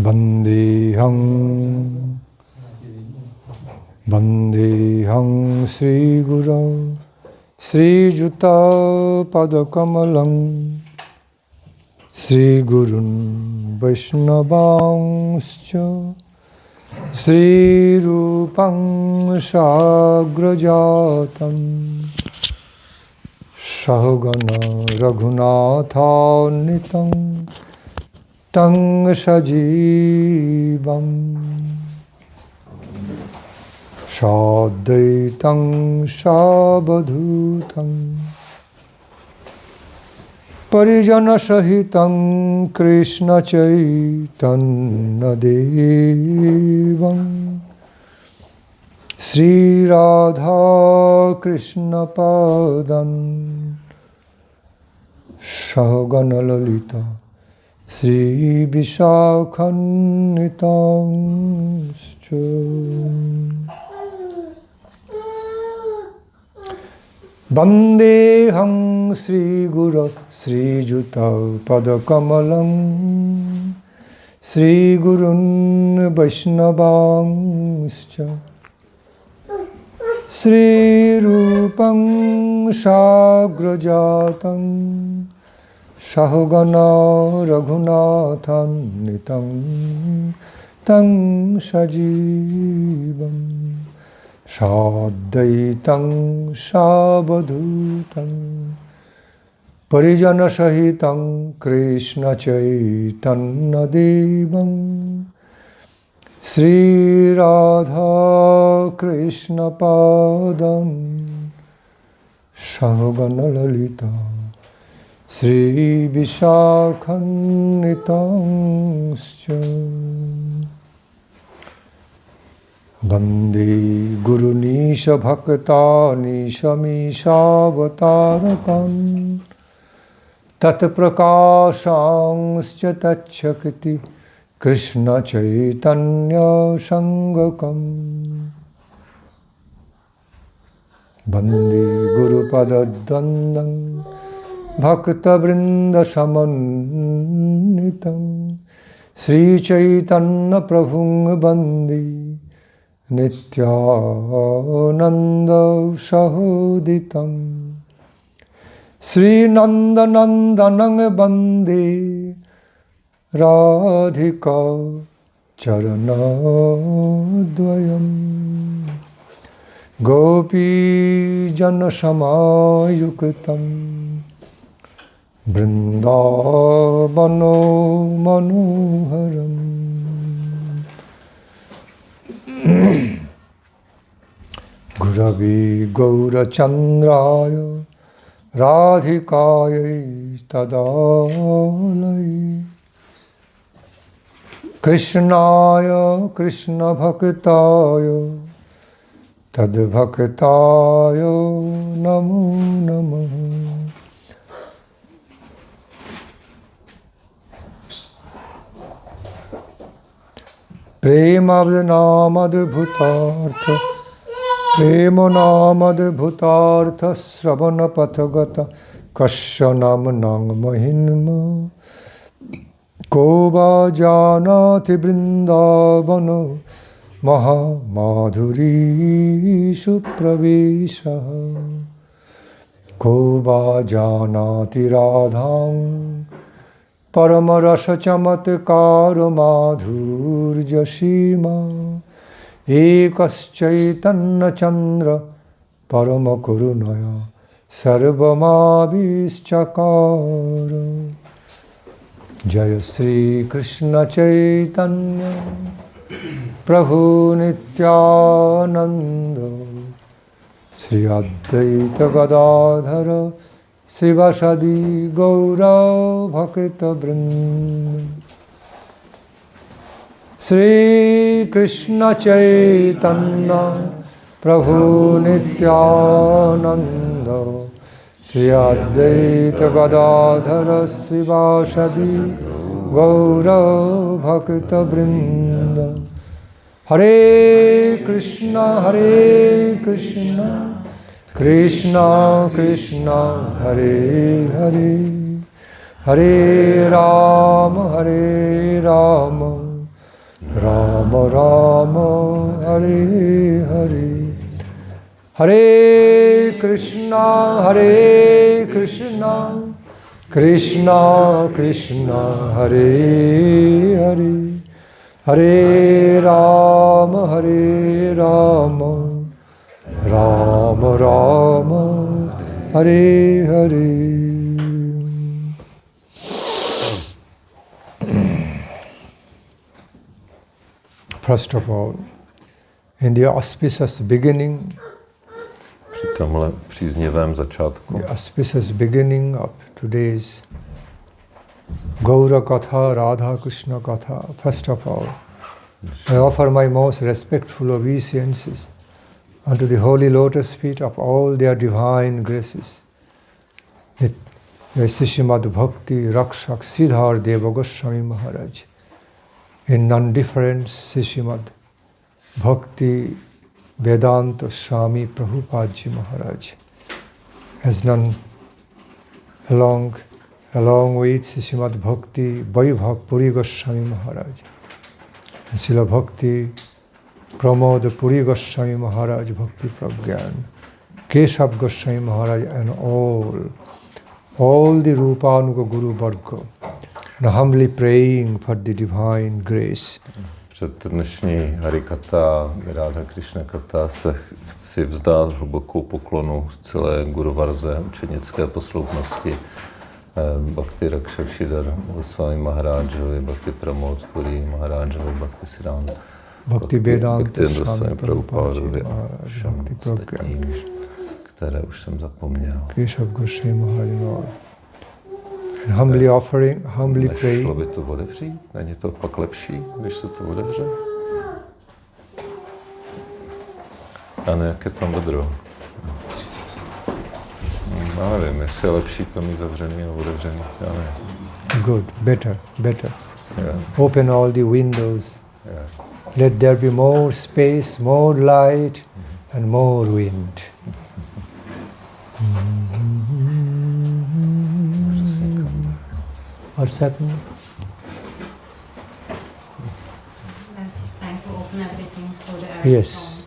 Vandeham Sri Guru Sri Juta Padakamalam Sri Gurun Vaishnavangscha Sri Rupam Sagrajatam Sahagana Raghunatha Tang Sajivam Sadaitam Sabadhutam Parijana Sahitam Krishna Chaitanya Devam Sri Radha Krishna Padam Sahagana Lalita Sri Vishakhanitaṁ Vandeham Sri Guru Sri Juta Padakamalam Sri Gurun Vaishnavangscha Sri Rupam Sagrajatam Sahagana Raghunathan Tang Sajivam Sadaitam Sabadhutam Parijana Sahitam Krishna Chaitanya Devam Sri Radha Krishna Padam Sahagana Lalita Sri Vishakhanitaṁ Bande Guru Nisha Bhakta Nisha Mishavatarakam Tat Prakashangscha Tachakti Krishna Chaitanya Sangakam Bande Guru Padadandam Bhakta Vrinda Samanitam Sri Chaitanya Prabhung Bande Nityananda Sahoditam Sri Nandanandanang Bande Radhika Charanadvayam Gopi Jana Samayuktam Vrindavano Manoharam Guravi Gaura Chandraya Radhikaya Tadalai Krishnaya Krishna Bhaktaya Tad Bhaktaya Namo Namaha Premadnamadbhutartha Premanamad-bhutartha Sravana Pathagata Kasyanam Mahinma Koba Janati Vrindavana Maha Madhuri Supravesha Koba Janati Radham Paramarasa Chamatkara Madhurya Sima Ekas Chaitanya Chandra Parama Karunaya Sarvamabhischakara Jaya Sri Krishna Chaitanya Prabhu Nityananda Sri Advaita Gadadhara Srivasadi Gaura Bhakta Vrinda Sri Krishna Chaitanya Prabhu Nityananda Sri Advaita Gadadhara Srivasadi Gaura Bhakta Vrinda Hare Krishna Krishna Krishna Hare Hare Hare Rama Rama Rama, Hare Hare. Hare Krishna, Krishna Krishna, Hare Hare. Hare Rama, Rama Rama, Hare Hare. First of all, in the auspicious beginning, při tomhle příznivém začátku, the auspicious beginning of today's Gaura Katha, Radha Krishna Katha, first of all, I offer my most respectful obeisances unto the holy lotus feet of all their divine graces. Shrímad Bhakti Rakshak Siddhar Deva Goswami Maharaj. In non-different Shrímad Bhakti Vedanta Swámí Prabhupada Maharaj has none along with Shrímad Bhakti Vaibhav Puri Goswami Maharaj, and Srila Bhakti Pramod Puri Goswami Maharaj Bhakti Pragyan, Keshav Goswami Maharaj, and all the Rupanuga Guru Varga, and humbly praying for the divine grace. Před dnešní Harikata, Radha Krishna Kata se chci vzdát hlubokou poklonu celé Guru Varze, učenické posloupnosti, Bhakti Rakshakshidhar Swámí Maharádžovi, Bhakti Pramod Puri Maharádžovi, Bhakti Siddhanta, Bhakti Vedanta Swámí Prabhupádovi a všem ostatním, které už jsem zapomněl. Keshav Goswami Maharaj. And humbly pray. Nešlo by to otevřít? Není to pak lepší, když se to otevře? A ne, jak je tam vedro? Já nevím, jestli je lepší to mít zavřený nebo otevřený. Já nevím. Good, better. Yeah. Open all the windows. Yeah. Let there be more space, more light, and more wind. What's happening? I'm just trying to open everything so the air Yes.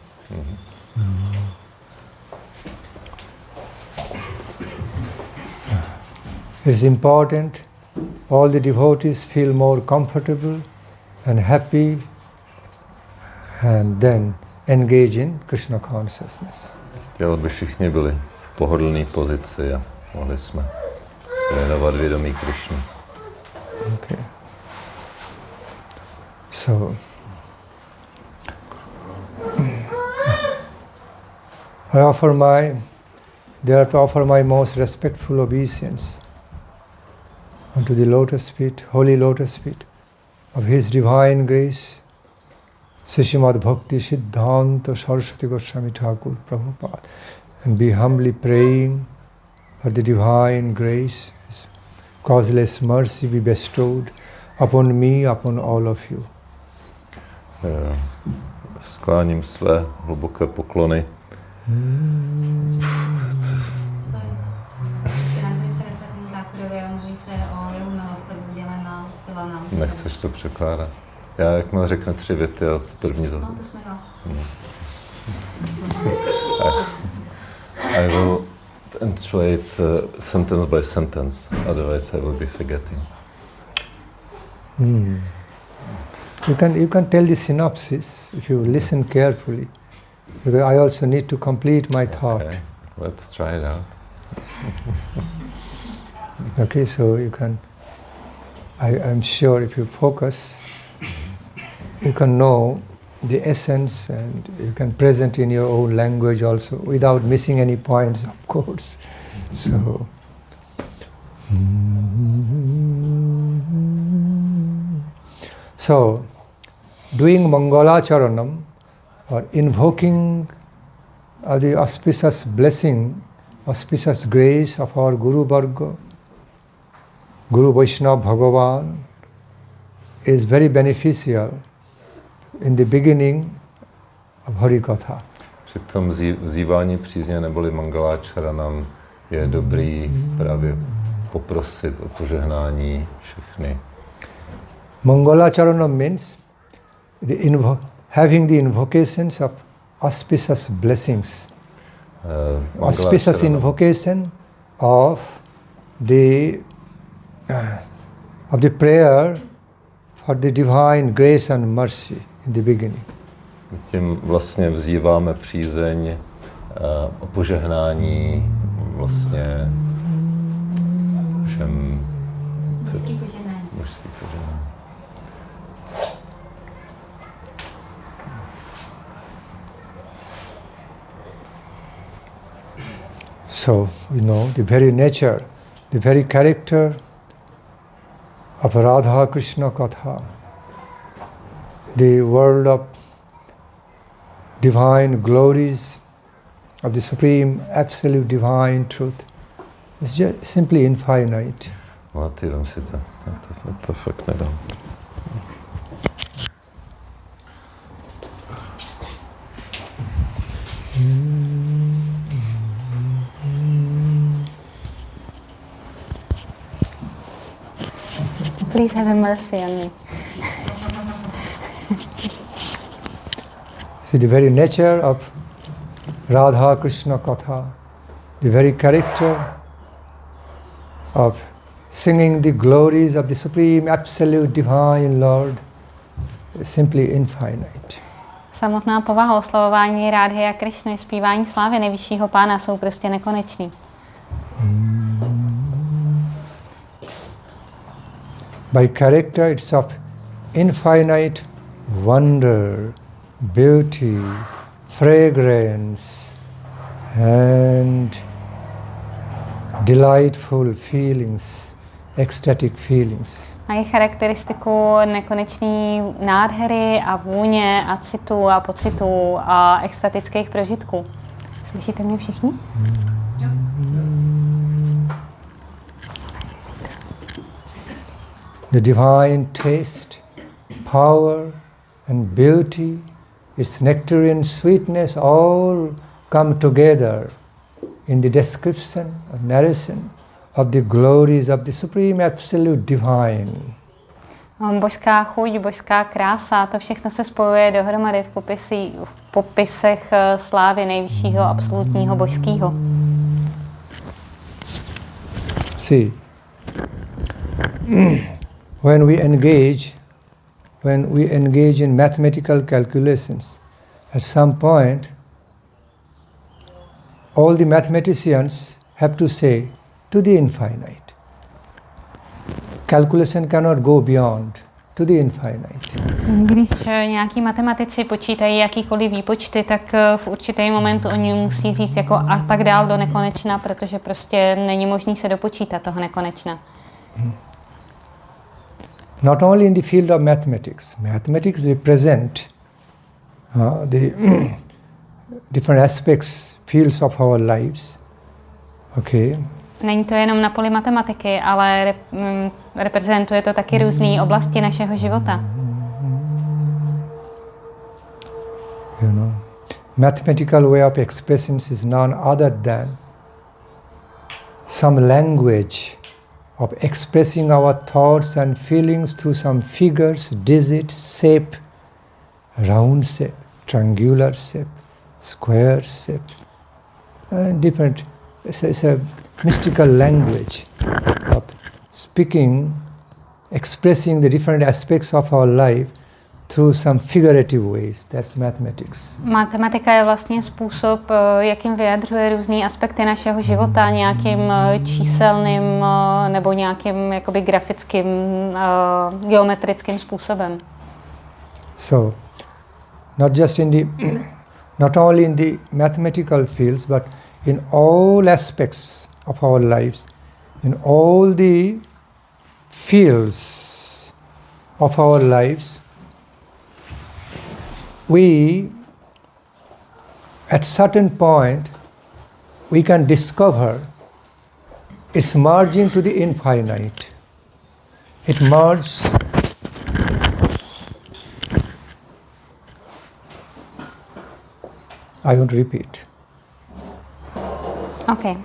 It is important all the devotees feel more comfortable and happy and then engage in Krishna consciousness. Chtěl, aby všichni byli v pohodlné pozici a mohli jsme se věnovat vědomí Krišny. Okay. So, I offer my most respectful obeisance unto the lotus feet, holy lotus feet of His Divine Grace, Shrímad Bhakti Siddhanta Saraswati Goswami Thakur Prabhupada, and be humbly praying for the Divine Grace, His causeless mercy be bestowed upon me, upon all of you. Skláním své hluboké poklony. Nechceš to překládat? Já, jakmile řekne 3 věty, a první za... I will translate sentence by sentence, otherwise I will be forgetting. You can tell the synopsis if you listen carefully, because I also need to complete my thought. Okay, let's try it out. Okay, so you can, I'm sure if you focus, you can know the essence and you can present in your own language also without missing any points, of course. So, doing Mangalacharanam or invoking the auspicious blessing, auspicious grace of our Guru Varga, Guru Vaishnava Bhagavan, is very beneficial in the beginning of Harikatha. Při tom vzývání přízně neboli Mangaláčaranam je dobrý právě poprosit o požehnání všechny. Mangalacharanam means having the invocations of auspicious blessings, auspicious invocation of the prayer for the divine grace and mercy in the beginning. Tím vlastně vzýváme přízeň o požehnání vlastně všem Božský požehnání. Božský požehnání. So, the very nature, the very character of Radha Krishna Katha, the world of divine glories of the supreme absolute divine truth is just simply infinite. No ty vem si to. Já to fakt nedám. Please have mercy on me. See, the very nature of Radha Krishna Katha, the very character of singing the glories of the Supreme Absolute Divine Lord is simply infinite. Samotná povaha oslavování Rádhy a Krišny, zpívání slávy nejvyššího pána jsou prostě nekonečný. By character it's of infinite wonder, beauty, fragrance and delightful feelings, ecstatic feelings. Mají charakteristiku nekonečný nádhery a vůně a citu a pocitů a extatických prožitků. Slyšíte mě všichni? The divine taste, power and beauty, its nectarian sweetness all come together in the description or narration of the glories of the Supreme Absolute Divine. Božská chuť, božská krása, to všechno se spojuje dohromady v popisech slávy nejvyššího absolutního božského. See, when we engage in mathematical calculations, at some point, all the mathematicians have to say to the infinite. Calculation cannot go beyond to the infinite. Když nějaký matematici počítají jakýkoliv výpočty, tak v určitý moment oni musí říct jako a tak dál do nekonečna, protože prostě není možný se dopočítat toho nekonečna. Not only in the field of mathematics. Mathematics represent the different aspects, fields of our lives. Okay. Není to jenom na poli matematiky, ale reprezentuje to taky různé oblasti našeho života. Mathematical way of expression is none other than some language of expressing our thoughts and feelings through some figures, digits, shape, round shape, triangular shape, square shape, and different. It's a mystical language of speaking, expressing the different aspects of our life through some figurative ways. That's mathematics. Matematika je vlastně způsob, jakým vyjadřuje různé aspekty našeho života nějakým číselným nebo nějakým jakoby grafickým, geometrickým způsobem. So, not only in the mathematical fields, but in all aspects of our lives, in all the fields of our lives, we, at certain point, we can discover it's merging to the infinite. It merges. I won't repeat. Okay.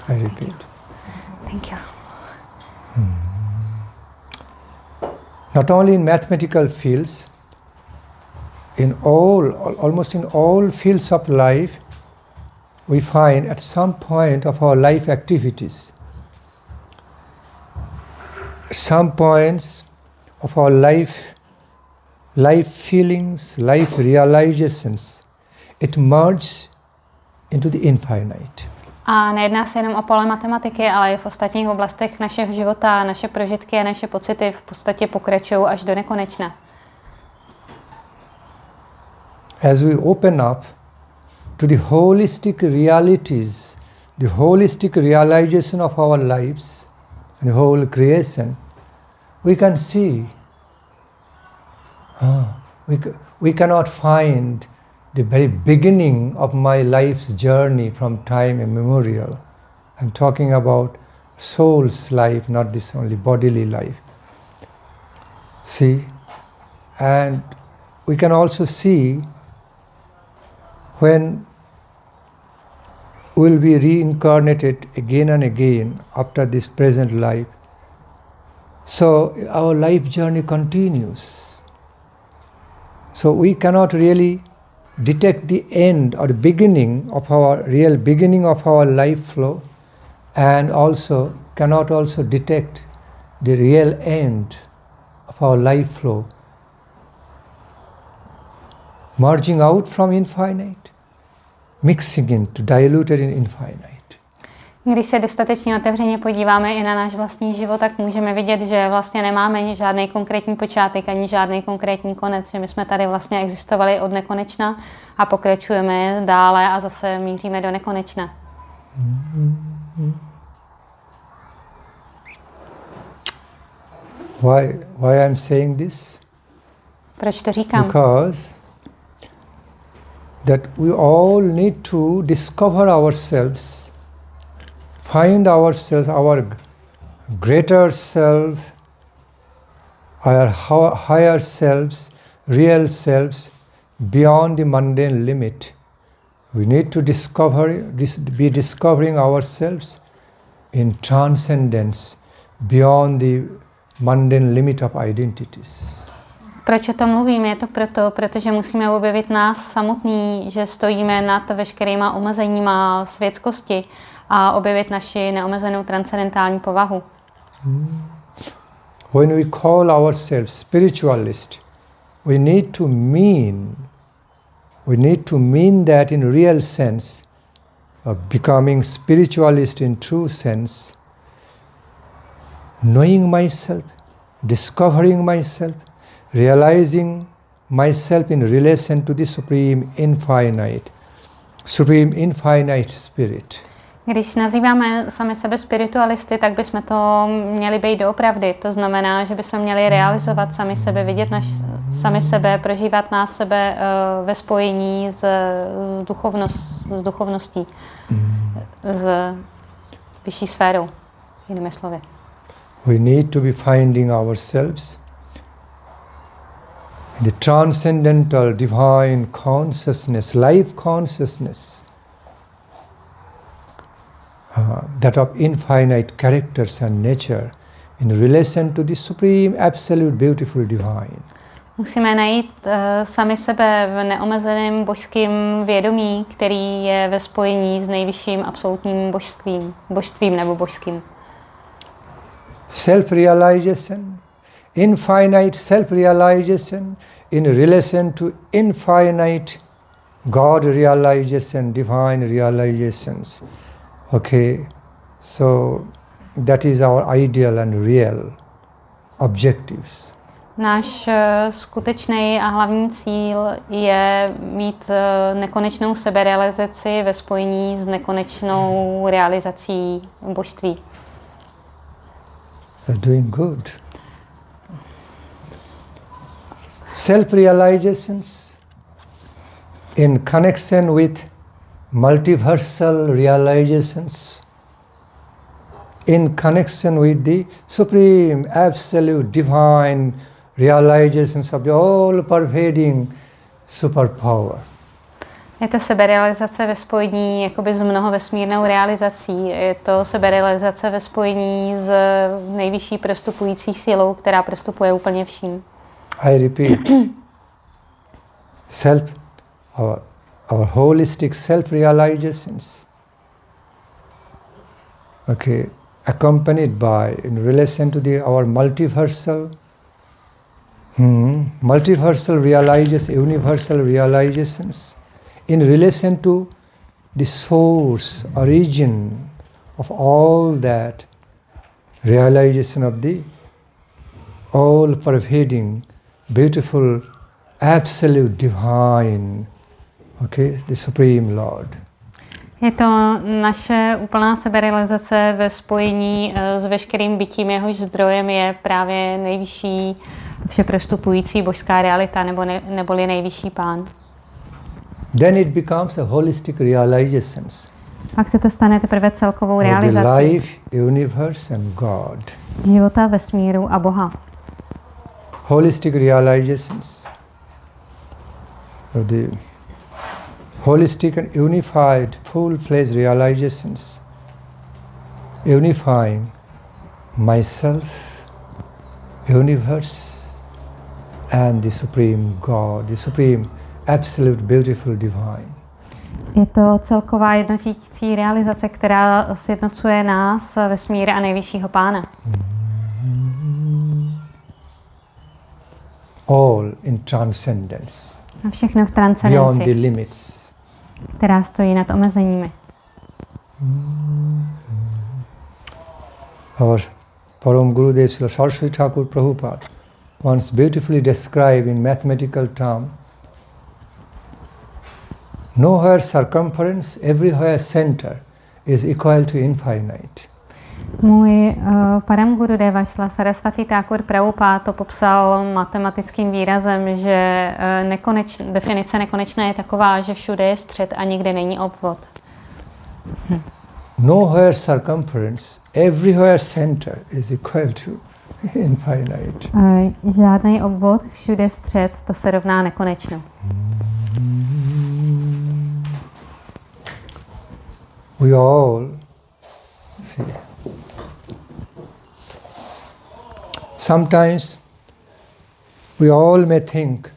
I repeat. Thank you. Not only in mathematical fields, almost in all fields of life, we find at some point of our life activities, some points of our life feelings, life realizations, it merges into the infinite. A nejedná se jenom o pole matematiky, ale i v ostatních oblastech našeho života, naše prožitky a naše pocity v podstatě pokračují až do nekonečna. As we open up to the holistic realities, the holistic realization of our lives and whole creation, we can see, we cannot find the very beginning of my life's journey from time immemorial. I'm talking about soul's life, not this only bodily life. See, and we can also see when we'll be reincarnated again and again after this present life. So our life journey continues. So we cannot really detect the end or the beginning of our real beginning of our life flow, and also cannot also detect the real end of our life flow, merging out from infinite, mixing into diluted in infinite. Když se dostatečně otevřeně podíváme i na náš vlastní život, tak můžeme vidět, že vlastně nemáme žádný konkrétní počátek ani žádný konkrétní konec, že my jsme tady vlastně existovali od nekonečna a pokračujeme dále a zase míříme do nekonečna. Why I'm saying this? Proč to říkám? Because that we all need to discover ourselves, find ourselves, our greater self, our higher selves, real selves, beyond the mundane limit. We need to be discovering ourselves in transcendence, beyond the mundane limit of identities. Proč o tom mluvím? Je to protože musíme objevit nás samotný, že stojíme nad veškerýma omezeníma světskosti a objevit naši neomezenou transcendentální povahu. When we call ourselves spiritualist, we need to mean that in real sense, of becoming spiritualist in true sense, knowing myself, discovering myself, realizing myself in relation to the supreme infinite spirit. Když nazýváme sami sebe spiritualisty, tak bychom to měli být doopravdy. To znamená, že bychom měli realizovat sami sebe, vidět sami sebe, prožívat nás sebe ve spojení s duchovností, s vyšší sférou, jinými slovy. We need to be finding ourselves in the transcendental divine consciousness, life consciousness, that of infinite characters and nature in relation to the supreme, absolute, beautiful divine. Musíme najít sami sebe v neomezeném božským vědomí, který je ve spojení s nejvyšším absolutním božstvím nebo božským. Self-realization, infinite self-realization in relation to infinite God realization, divine realizations. Okay, so that is our ideal and real objectives. Náš skutečný a hlavní cíl je mít nekonečnou seberealizaci ve spojení s nekonečnou realizací božství. You're doing good. Self-realizations in connection with multiversal realizations, in connection with the supreme, absolute, divine realizations of the all-pervading superpower. Je to seberealizace ve spojení jakoby s mnohovesmírnou realizací. Je to seberealizace ve spojení s nejvyšší prostupující sílou, která prostupuje úplně vším. I repeat, our holistic self-realizations, okay, accompanied by, in relation to our multiversal universal realizations, in relation to the source, origin of all that realization of the all-pervading, beautiful, absolute divine, okay, the Supreme Lord. Je to naše úplná seberealizace ve spojení s veškerým bytím, jehož zdrojem je právě nejvyšší všeprostupující božská realita, neboli nejvyšší pán. Then it becomes a holistic realizations. Pak se to stane teprve celkovou The realizací life, universe and God. života, vesmíru a Boha. Holistic realizations of the holistic and unified, full-fledged realizations, unifying myself, universe, and the Supreme God, the Supreme, absolute, beautiful, divine. Je to celková jednotící realizace, která sjednocuje nás, vesmír a nejvyššího pána. All in transcendence, A všechno v beyond the transcendenci, limits. která stojí nad omezeními. Our Param Gurudev Srila Saraswati Thakur Prabhupada once beautifully described in mathematical term, nowhere circumference, everywhere center is equal to infinite. Můj Param Gurudeva Srila Saraswati Thakur Prabhupada to popsal matematickým výrazem, že definice nekonečné je taková, že všude je střed a nikde není obvod. Nowhere circumference, everywhere center is equal to infinite. Žádný obvod, všude střed, to se rovná nekonečno. We all see. Sometimes we all may think,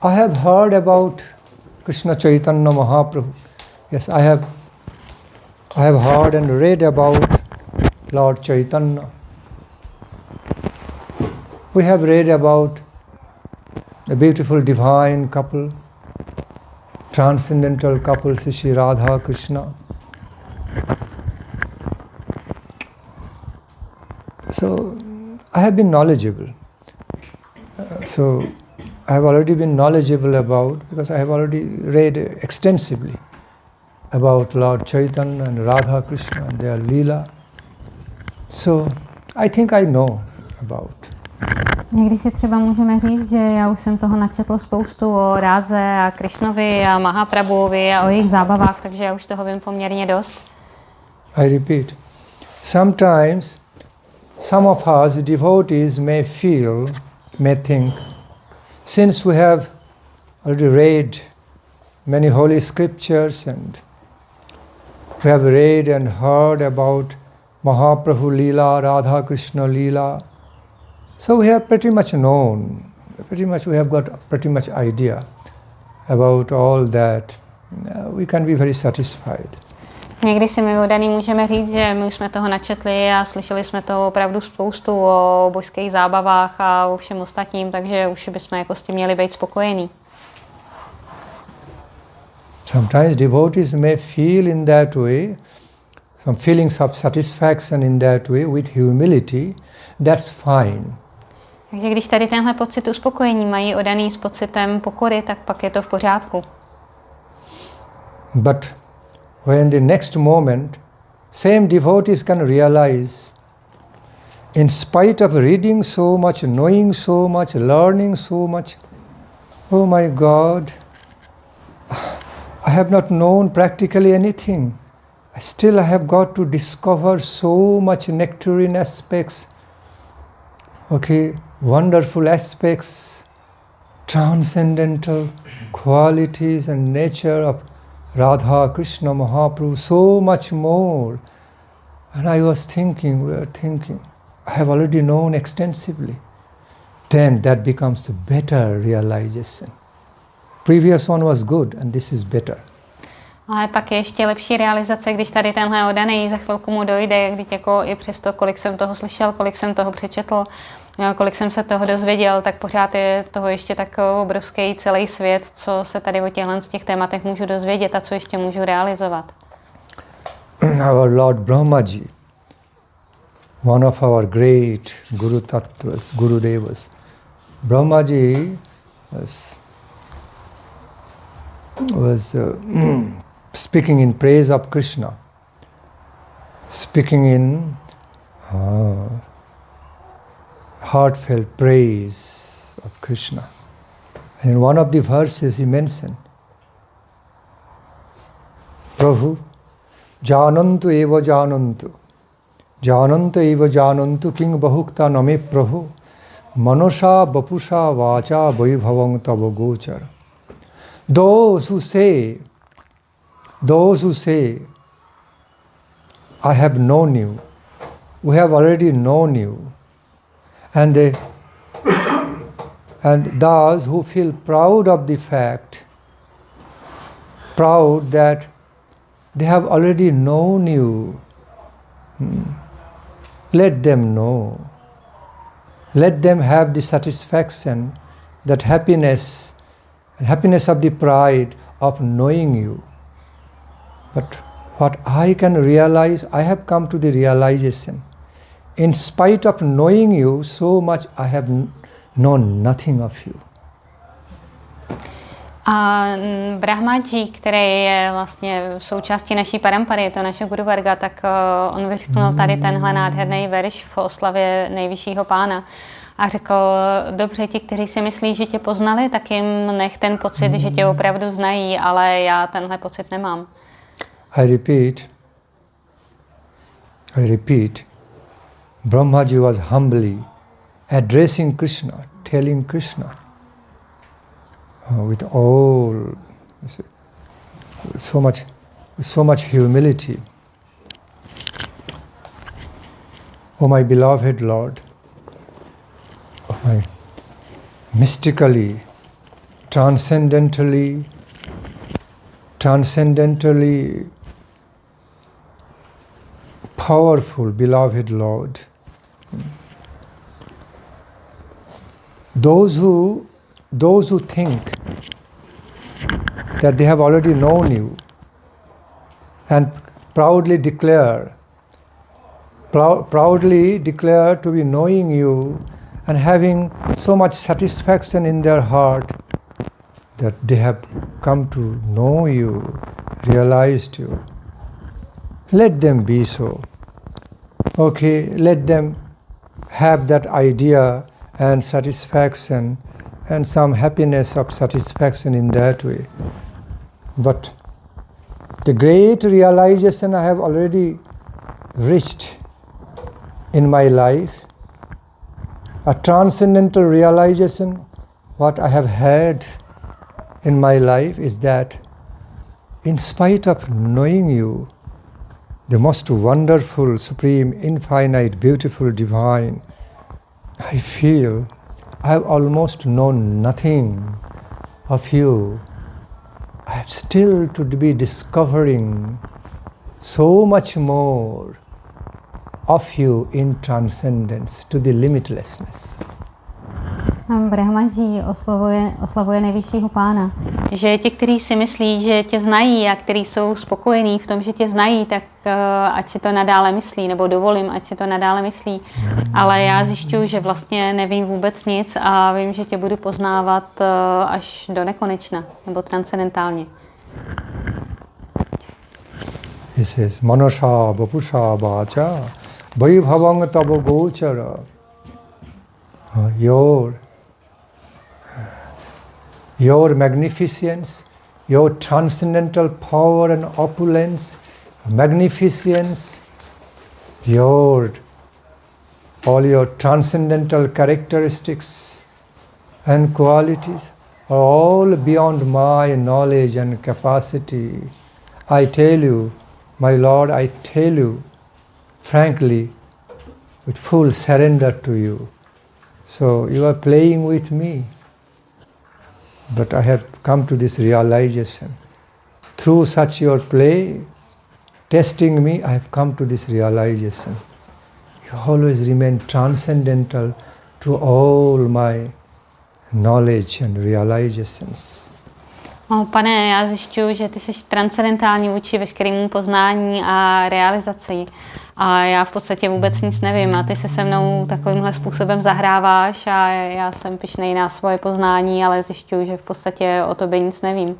I have heard about Krishna Chaitanya Mahaprabhu. Yes, I have heard and read about Lord Chaitanya. We have read about the beautiful divine couple, transcendental couple, Shri Radha Krishna. So I have been knowledgeable. So I have already been knowledgeable about, because I have already read extensively about Lord Chaitanya and Radha Krishna and their Leela. So I think I know about. Někdy si třeba můžeme říct, že já už jsem toho načetl spoustu o Ráze a Krišnovi a Mahaprabhuovi a o jejich zábavách, takže já už toho vím poměrně dost. I repeat, sometimes some of us devotees may think, since we have already read many holy scriptures and we have read and heard about Mahaprabhu Leela, Radha Krishna Leela, so we have pretty much known, we have got pretty much idea about all that. We can be very satisfied. Někdy si my odaný můžeme říct, že my už jsme toho načetli a slyšeli jsme toho opravdu spoustu o božských zábavách a o všem ostatním, takže už bychom jako s tím měli být spokojení. Sometimes devotees may feel in that way, some feelings of satisfaction in that way with humility, that's fine. Takže když tady tenhle pocit uspokojení mají odaný s pocitem pokory, tak pak je to v pořádku. But when the next moment, same devotees can realize, in spite of reading so much, knowing so much, learning so much, oh my God, I have not known practically anything. Still I have got to discover so much nectarine aspects, okay, wonderful aspects transcendental qualities and nature of Radha Krishna Mahaprabhu, so much more. And I was thinking, we were thinking, I have already known extensively. Then that becomes a better realization. Previous one was good and this is better. Ale pak je ještě lepší realizace, když tady tenhle odaný za chvilku mu dojde, když jako i přesto, kolik jsem toho slyšel, kolik jsem toho přečetl, kolik jsem se toho dozvěděl, tak pořád je toho ještě tak obrovský celý svět, co se tady o těchto z těch tématech můžu dozvědět a co ještě můžu realizovat. Our Lord Brahmaji, one of our great Guru Tattvas, Guru Devas, Brahmaji was speaking in praise of Krishna, speaking in heartfelt praise of Krishna. And in one of the verses he mentioned, Prabhu, Janantu eva janantu, Janantu eva janantu king bahukta name Prabhu, Manosha bapusha vacha vaibhavang tava gochar. Those who say, I have known you, we have already known you, and those who feel proud of the fact, proud that they have already known you, let them know. Let them have the satisfaction, that happiness, and happiness of the pride of knowing you. But what I can realize, I have come to the realization, in spite of knowing you so much, I have known nothing of you. A Brahmaji, který je vlastně součástí naší parampary, je to naše Guru Varga, tak on vyřknul tady tenhle nádherný verš v oslavě nejvyššího pána. A řekl, dobře, ti, kteří si myslí, že tě poznali, tak jim nech ten pocit, že tě opravdu znají, ale já tenhle pocit nemám. I repeat, Brahmaji was humbly addressing Krishna, telling Krishna, with all, so much humility. Oh my beloved Lord, oh my mystically, transcendentally powerful beloved Lord. Those who think that they have already known you and proudly declare to be knowing you and having so much satisfaction in their heart that they have come to know you, realized you. Let them be so. Okay, let them have that idea and satisfaction and some happiness of satisfaction in that way. But the great realization I have already reached in my life, a transcendental realization, what I have had in my life is that in spite of knowing you, the most wonderful, supreme, infinite, beautiful, divine, I feel I have almost known nothing of you. I have still to be discovering so much more of you in transcendence to the limitlessness. Brahmaji oslavuje nejvyššího pána. Že ti, kteří si myslí, že tě znají a kteří jsou spokojení v tom, že tě znají, tak ať si to nadále myslí, nebo dovolím, ať si to nadále myslí. Ale já zjišťuju, že vlastně nevím vůbec nic a vím, že tě budu poznávat až do nekonečna, nebo transcendentálně. He says, Manosha bapusha vacha vaibhavang tava gochara. Your magnificence, your transcendental power and opulence, magnificence, all your transcendental characteristics and qualities, are all beyond my knowledge and capacity. I tell you, my Lord, I tell you, frankly, with full surrender to you. So you are playing with me. But I have come to this realization. Through such your play, testing me, I have come to this realization. You always remain transcendental to all my knowledge and realizations. Pane, já zjišťuju, že ty jsi transcendentální vůči veškerému poznání a realizaci. A já v podstatě vůbec nic nevím a ty se se mnou takovýmhle způsobem zahráváš a já jsem pyšnej na svoje poznání, ale zjišťuju, že v podstatě o tobě nic nevím.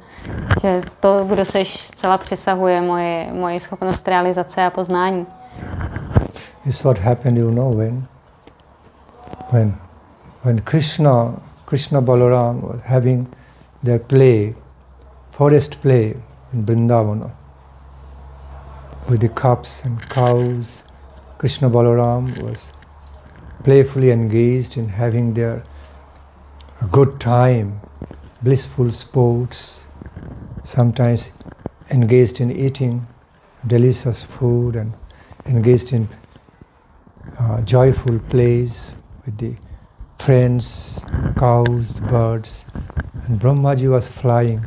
Že to, kdo seš, zcela přesahuje moje schopnost realizace a poznání. This is what happened, you know, when Krishna Balaram were having their play, forest play in Vrindavana, with the cups and cows. Krishna Balaram was playfully engaged in having their good time, blissful sports, sometimes engaged in eating delicious food and engaged in joyful plays with the friends, cows, birds. And Brahmaji was flying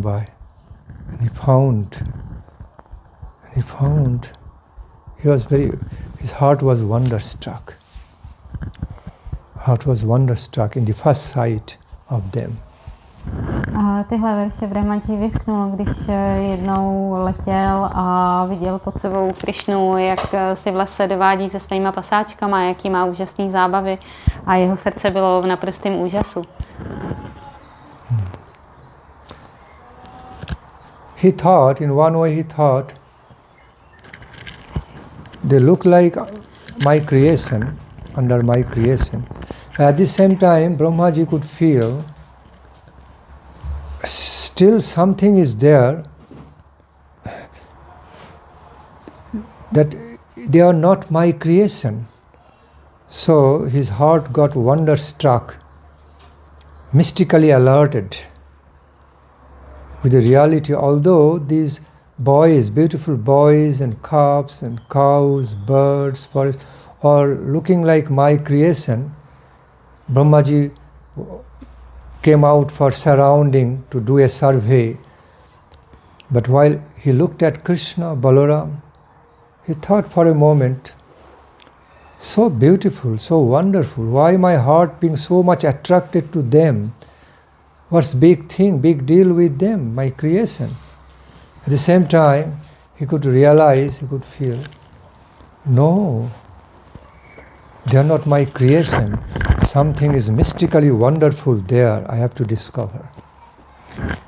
by, and his heart was wonderstruck. In the first sight of them. A tyhle verše Brahmaji vyřknul, když jednou letěl a viděl pod sebou Krišnu, jak si v lese dovádí se svýma pasáčkama, jaký má úžasný zábavy a jeho srdce bylo v naprostém úžasu. He thought, in one way he thought, they look like my creation, under my creation. At the same time, Brahmaji could feel still something is there, that they are not my creation. So his heart got wonderstruck, mystically alerted with the reality. Although these boys, beautiful boys and calves and cows, birds, forests, are looking like my creation, Brahmaji came out for surrounding to do a survey. But while he looked at Krishna, Balaram, he thought for a moment, so beautiful, so wonderful, why my heart being so much attracted to them? What's big deal with them, my creation? At the same time, he could realize, he could feel, no, they are not my creation. Something is mystically wonderful there, I have to discover.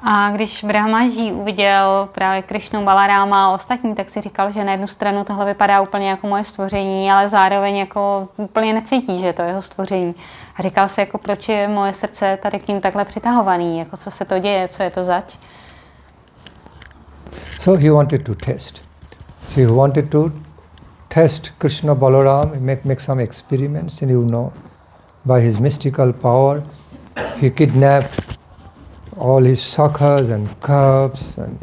A když Brahmaji uviděl právě Krišnu, Balaráma a ostatní, tak si říkal, že na jednu stranu tohle vypadá úplně jako moje stvoření, ale zároveň jako úplně necítí, že je to jeho stvoření. A říkal si, jako proč je moje srdce tady k ním takhle přitahovaný, jako co se to děje, co je to zač. So he wanted to test. So he wanted to test Krishna Balaram, make some experiments, and you know, by his mystical power, he kidnapped all his sakhas and cubs and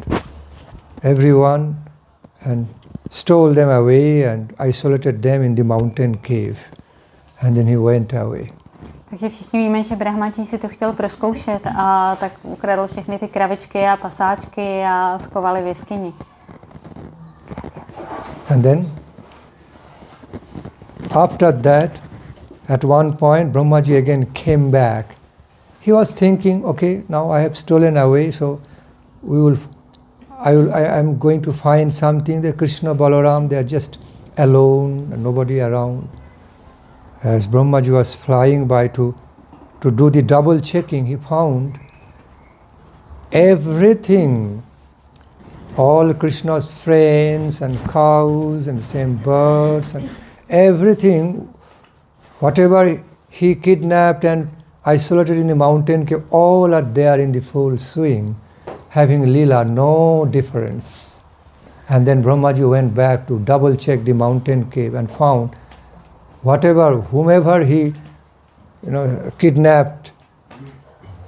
everyone and stole them away and isolated them in the mountain cave. And then he went away. Takže všichni víme, že Brahmaji si to chtěl prozkoušet a tak ukradl všechny ty kravičky a pasáčky a schovali v jeskyni. And then, after that, at one point, Brahmaji again came back. He was thinking, okay, now I have stolen away, so I am going to find something. The Krishna, Balaram, they are just alone, and nobody around. As Brahmaji was flying by to do the double checking, he found everything, all Krishna's friends and cows and the same birds and everything, whatever he kidnapped and isolated in the mountain cave, all are there in the full swing, having lila, no difference. And then Brahmaji went back to double check the mountain cave and found whomever he kidnapped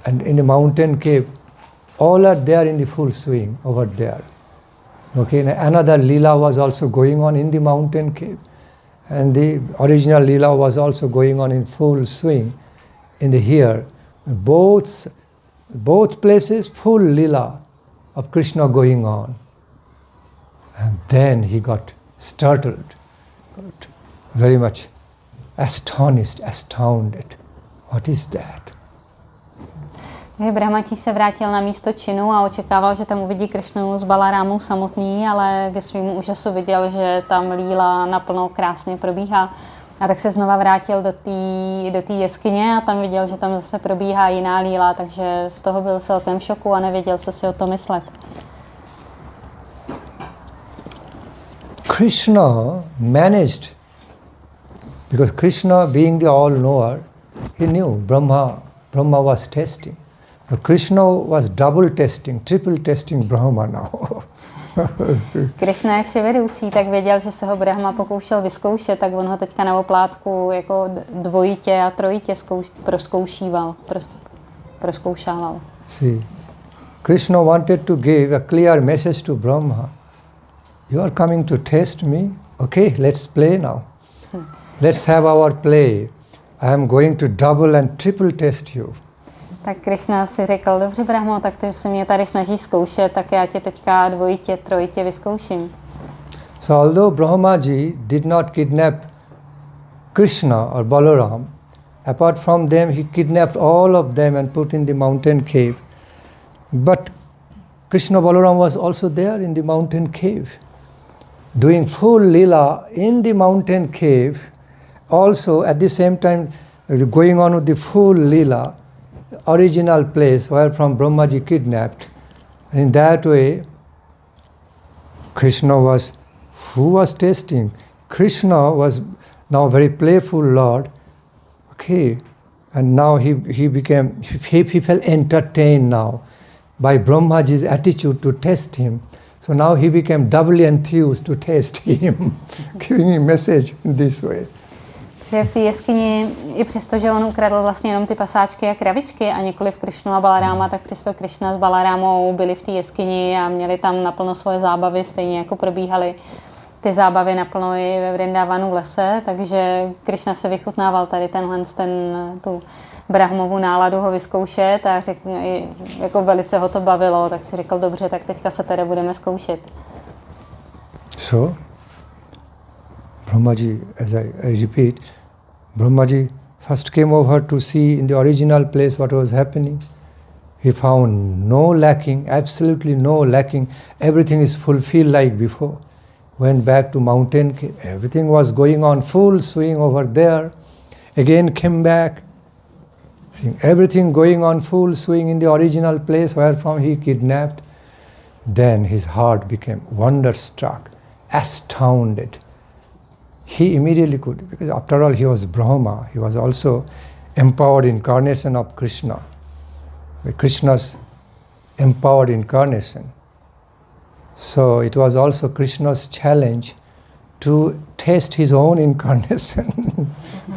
and in the mountain cave, all are there in the full swing over there. Okay, and another Leela was also going on in the mountain cave. And the original Leela was also going on in full swing in the here. Both places, full Leela of Krishna going on. And then he got startled, got very much astonished, astounded. What is that? Brahmačí se vrátil na místo činu a očekával, že tam uvidí Krišnu s Balarámou samotný, ale ke svému úžasu viděl, že tam Líla naplno krásně probíhá. A tak se znova vrátil do té jeskyně a tam viděl, že tam zase probíhá jiná Líla, takže z toho byl celkem šoku a nevěděl, co si o to myslet. Krishna managed, because Krishna being the all-knower, he knew Brahma was testing. But Krishna was double testing, triple testing Brahma now. Krishna je vševedoucí, tak věděl, že se ho Brahma pokoušel vyzkoušet, tak on ho teďka na oplátku jako dvojitě a trojitě proskoušával. See, Krishna wanted to give a clear message to Brahma. You are coming to test me? Okay, let's play now. Let's have our play. I am going to double and triple test you. Tak Krishna si řekl, dobře Brahmo, tak ty se mě tady snažíš zkoušet, tak já tě teďka dvojitě, trojitě vyzkouším. So although Brahmaji did not kidnap Krishna or Balaram, apart from them he kidnapped all of them and put in the mountain cave. But Krishna Balaram was also there in the mountain cave, doing full lila in the mountain cave, also at the same time going on with the full lila, original place where from Brahmaji kidnapped. And in that way, Krishna was, who was testing? Krishna was now very playful Lord. Okay, and now he felt entertained now by Brahmaji's attitude to test him. So now he became doubly enthused to test him, giving him message in this way. Že v té jeskyni, i přesto, že on ukradl vlastně jenom ty pasáčky a kravičky a nikoliv Krišnu a Balaráma, tak přesto Krišna s Balarámou byli v té jeskyni a měli tam naplno svoje zábavy, stejně jako probíhaly ty zábavy naplno i ve Vrindavanu v lese, takže Krišna se vychutnával tady tu Brahmovu náladu ho vyzkoušet a jako velice ho to bavilo, tak si řekl, dobře, tak teďka se tady budeme zkoušet. So, Brahmaji, as I repeat, Brahmaji first came over to see in the original place what was happening. He found no lacking, absolutely no lacking. Everything is fulfilled like before. Went back to mountain cave. Everything was going on full swing over there. Again came back. Seeing everything going on full swing in the original place where from he kidnapped. Then his heart became wonderstruck, astounded. He immediately could, because after all he was Brahma, he was also empowered incarnation of Krishna. Krishna's empowered incarnation. So it was also Krishna's challenge to test his own incarnation,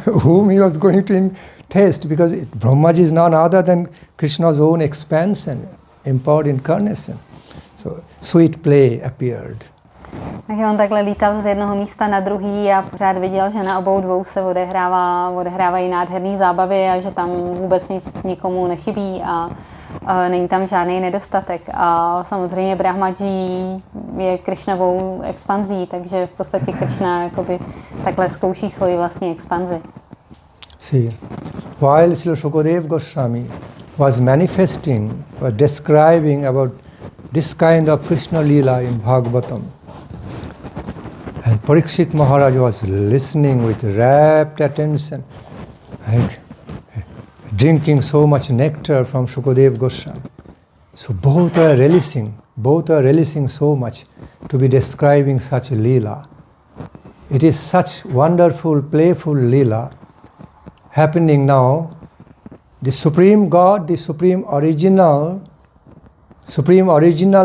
whom he was going to test, because Brahmaji is none other than Krishna's own expansion, empowered incarnation. So sweet play appeared. Takže on takhle lítal z jednoho místa na druhý a pořád viděl, že na obou dvou se odehrávají nádherné zábavy a že tam vůbec nic nikomu nechybí a není tam žádný nedostatek. A samozřejmě Brahmaji je Krišnovou expanzí, takže v podstatě Krišna jakoby takhle zkouší svoji vlastní expanzi. See, while Srila Shukadev Goswami was manifesting, was describing about this kind of Krishna Leela in Bhagavatam, and Parikshit Maharaj was listening with rapt attention, like drinking so much nectar from Shukadev Goswami. So both are relishing so much to be describing such Leela. It is such wonderful, playful Leela happening now. The Supreme God, the Supreme Original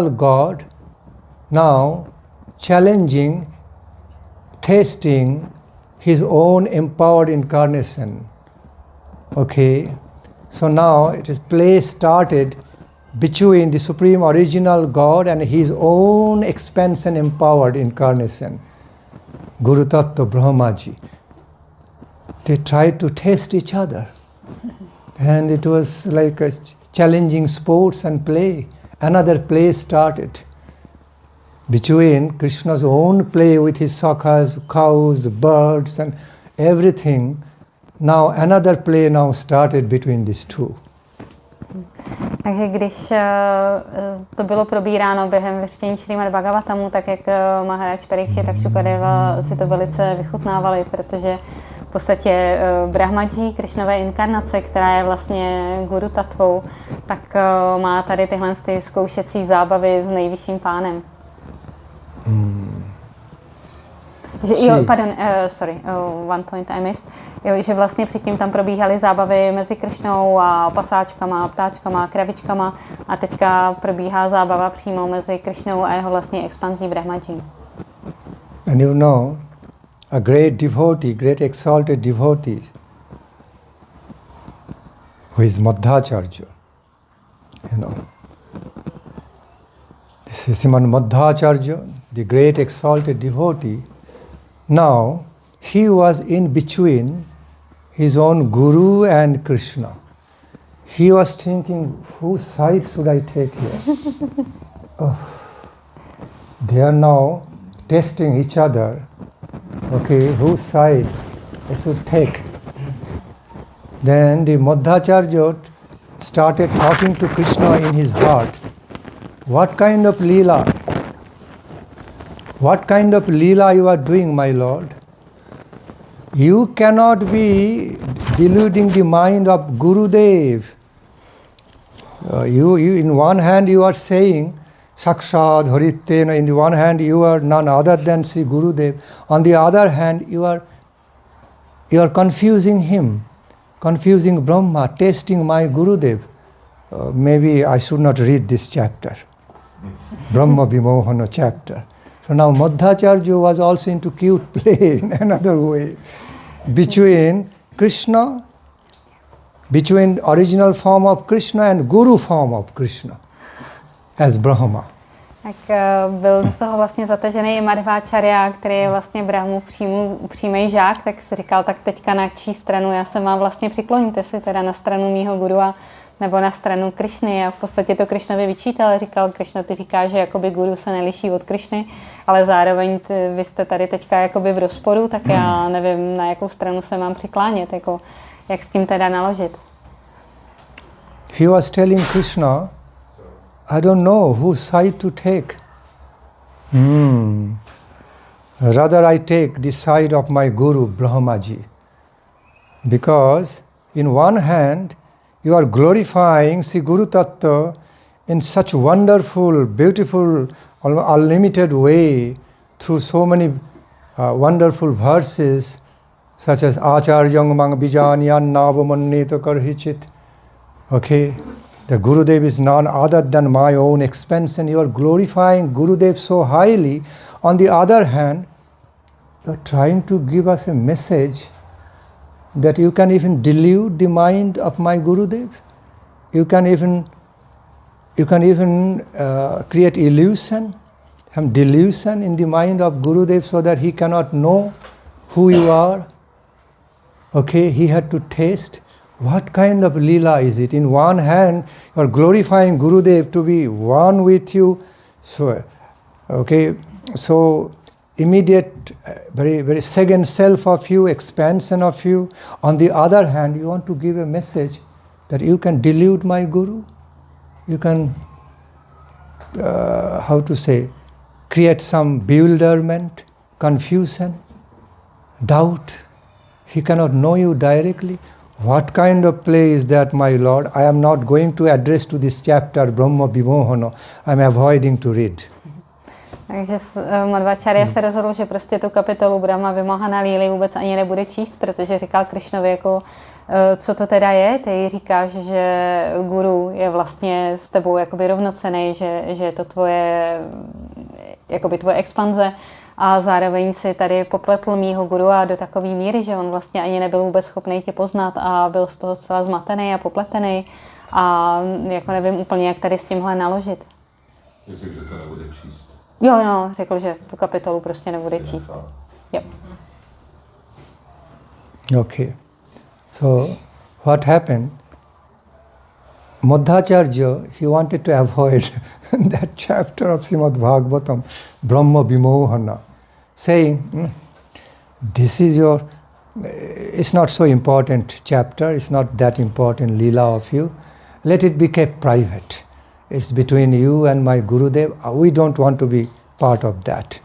God, now challenging, testing his own empowered incarnation. Okay, So now it is play started between the Supreme Original God and His own expansion empowered incarnation, Guru Tattva Brahmaji. They tried to test each other. And it was like a challenging sports and play. Another play started between Krishna's own play with his sakhas, cows, birds and everything. Now another play now started between these two. Takže když to bylo probíráno během vyčtení Šrímad Bhagavatamu, tak jak Maharádž Parikšit tak Šukadeva si to velice vychutnávali, protože v podstatě Brahmadží, Krišnové inkarnace, která je vlastně guru tatvou, tak má tady tyhle ty zkoušecí zábavy s nejvyšším pánem. One point I missed. Že vlastně předtím tam probíhaly zábavy mezi Krišnou a pasáčkama, ptáčkama, kravičkama a teďka probíhá zábava přímo mezi Krišnou a jeho vlastně expanzí Brahmadží. And you know, a great devotee, great exalted devotee, who is Madhacharya, you know. This is Sriman Madhacharya, the great exalted devotee. Now, he was in between his own Guru and Krishna. He was thinking, whose side should I take here? They are now testing each other. Okay, whose side I should take? Then the Madhacharya started talking to Krishna in his heart. What kind of Leela? What kind of Leela you are doing, my Lord? You cannot be deluding the mind of Gurudev. You in one hand you are saying Sakshad Haritena, in the one hand you are none other than Sri Gurudev. On the other hand you are confusing him, confusing Brahma, testing my Gurudev. Maybe I should not read this chapter, Brahma Vimohana chapter. So now Madhacharya was also into cute play in another way between Krishna, between original form of Krishna and Guru form of Krishna as Brahma. Tak byl do toho vlastně zatažený i Madhvacharya, který je vlastně Brahmu přímý žák, tak si říkal, tak teďka na čí stranu já se mám vlastně přikloníte si teda na stranu mýho gurua nebo na stranu Krišny. A v podstatě to Krišnovi vyčítal, říkal, Krišna, ty říkáš, že jakoby guru se neliší od Krišny, ale zároveň vy jste tady teďka jakoby v rozporu, tak já nevím, na jakou stranu se mám přiklánět, jako, jak s tím teda naložit. He was telling Krishna, I don't know whose side to take. Rather I take the side of my Guru, Brahmaji. Because in one hand, you are glorifying Sri Guru Tattva in such wonderful, beautiful, unlimited way through so many wonderful verses such as Acharyang Mang Bijanyan Navamannita Karhichit. Okay, the Gurudev is none other than my own expansion. You are glorifying Gurudev so highly. On the other hand, you are trying to give us a message that you can even delude the mind of my Gurudev. You can even create illusion, delusion in the mind of Gurudev so that he cannot know who you are. Okay, he had to taste. What kind of Leela is it? In one hand, you are glorifying Gurudev to be one with you. So, okay, so immediate, very, very second self of you, expansion of you. On the other hand, you want to give a message that you can delude my Guru. You can, create some bewilderment, confusion, doubt. He cannot know you directly. What kind of play is that, my Lord? I am not going to address to this chapter, Brahma Vimohana. I am avoiding to read. Takže Madhvacharya se rozhodl, že prostě tu kapitolu Brahma Vimohana Líly vůbec ani nebude číst, protože říkal Krišnovi, jako, co to teda je. Ty říkáš, že guru je vlastně s tebou jakoby rovnocenný, že je to tvoje, jakoby tvoje expanze a zároveň si tady popletl mýho guru a do takové míry, že on vlastně ani nebyl vůbec schopný tě poznat a byl z toho zcela zmatený a popletený a jako nevím úplně, jak tady s tímhle naložit. Řekl, že to nebude číst. Jo, no, řekl, že tu kapitolu prostě nebude číst. Jo. Okay. So, what happened? Madhacharya, he wanted to avoid that chapter of Srimad Bhagavatam, Brahma Vimohana, saying, this is your, it's not so important chapter, it's not that important lila of you, let it be kept private. It's between you and my Gurudev, we don't want to be part of that.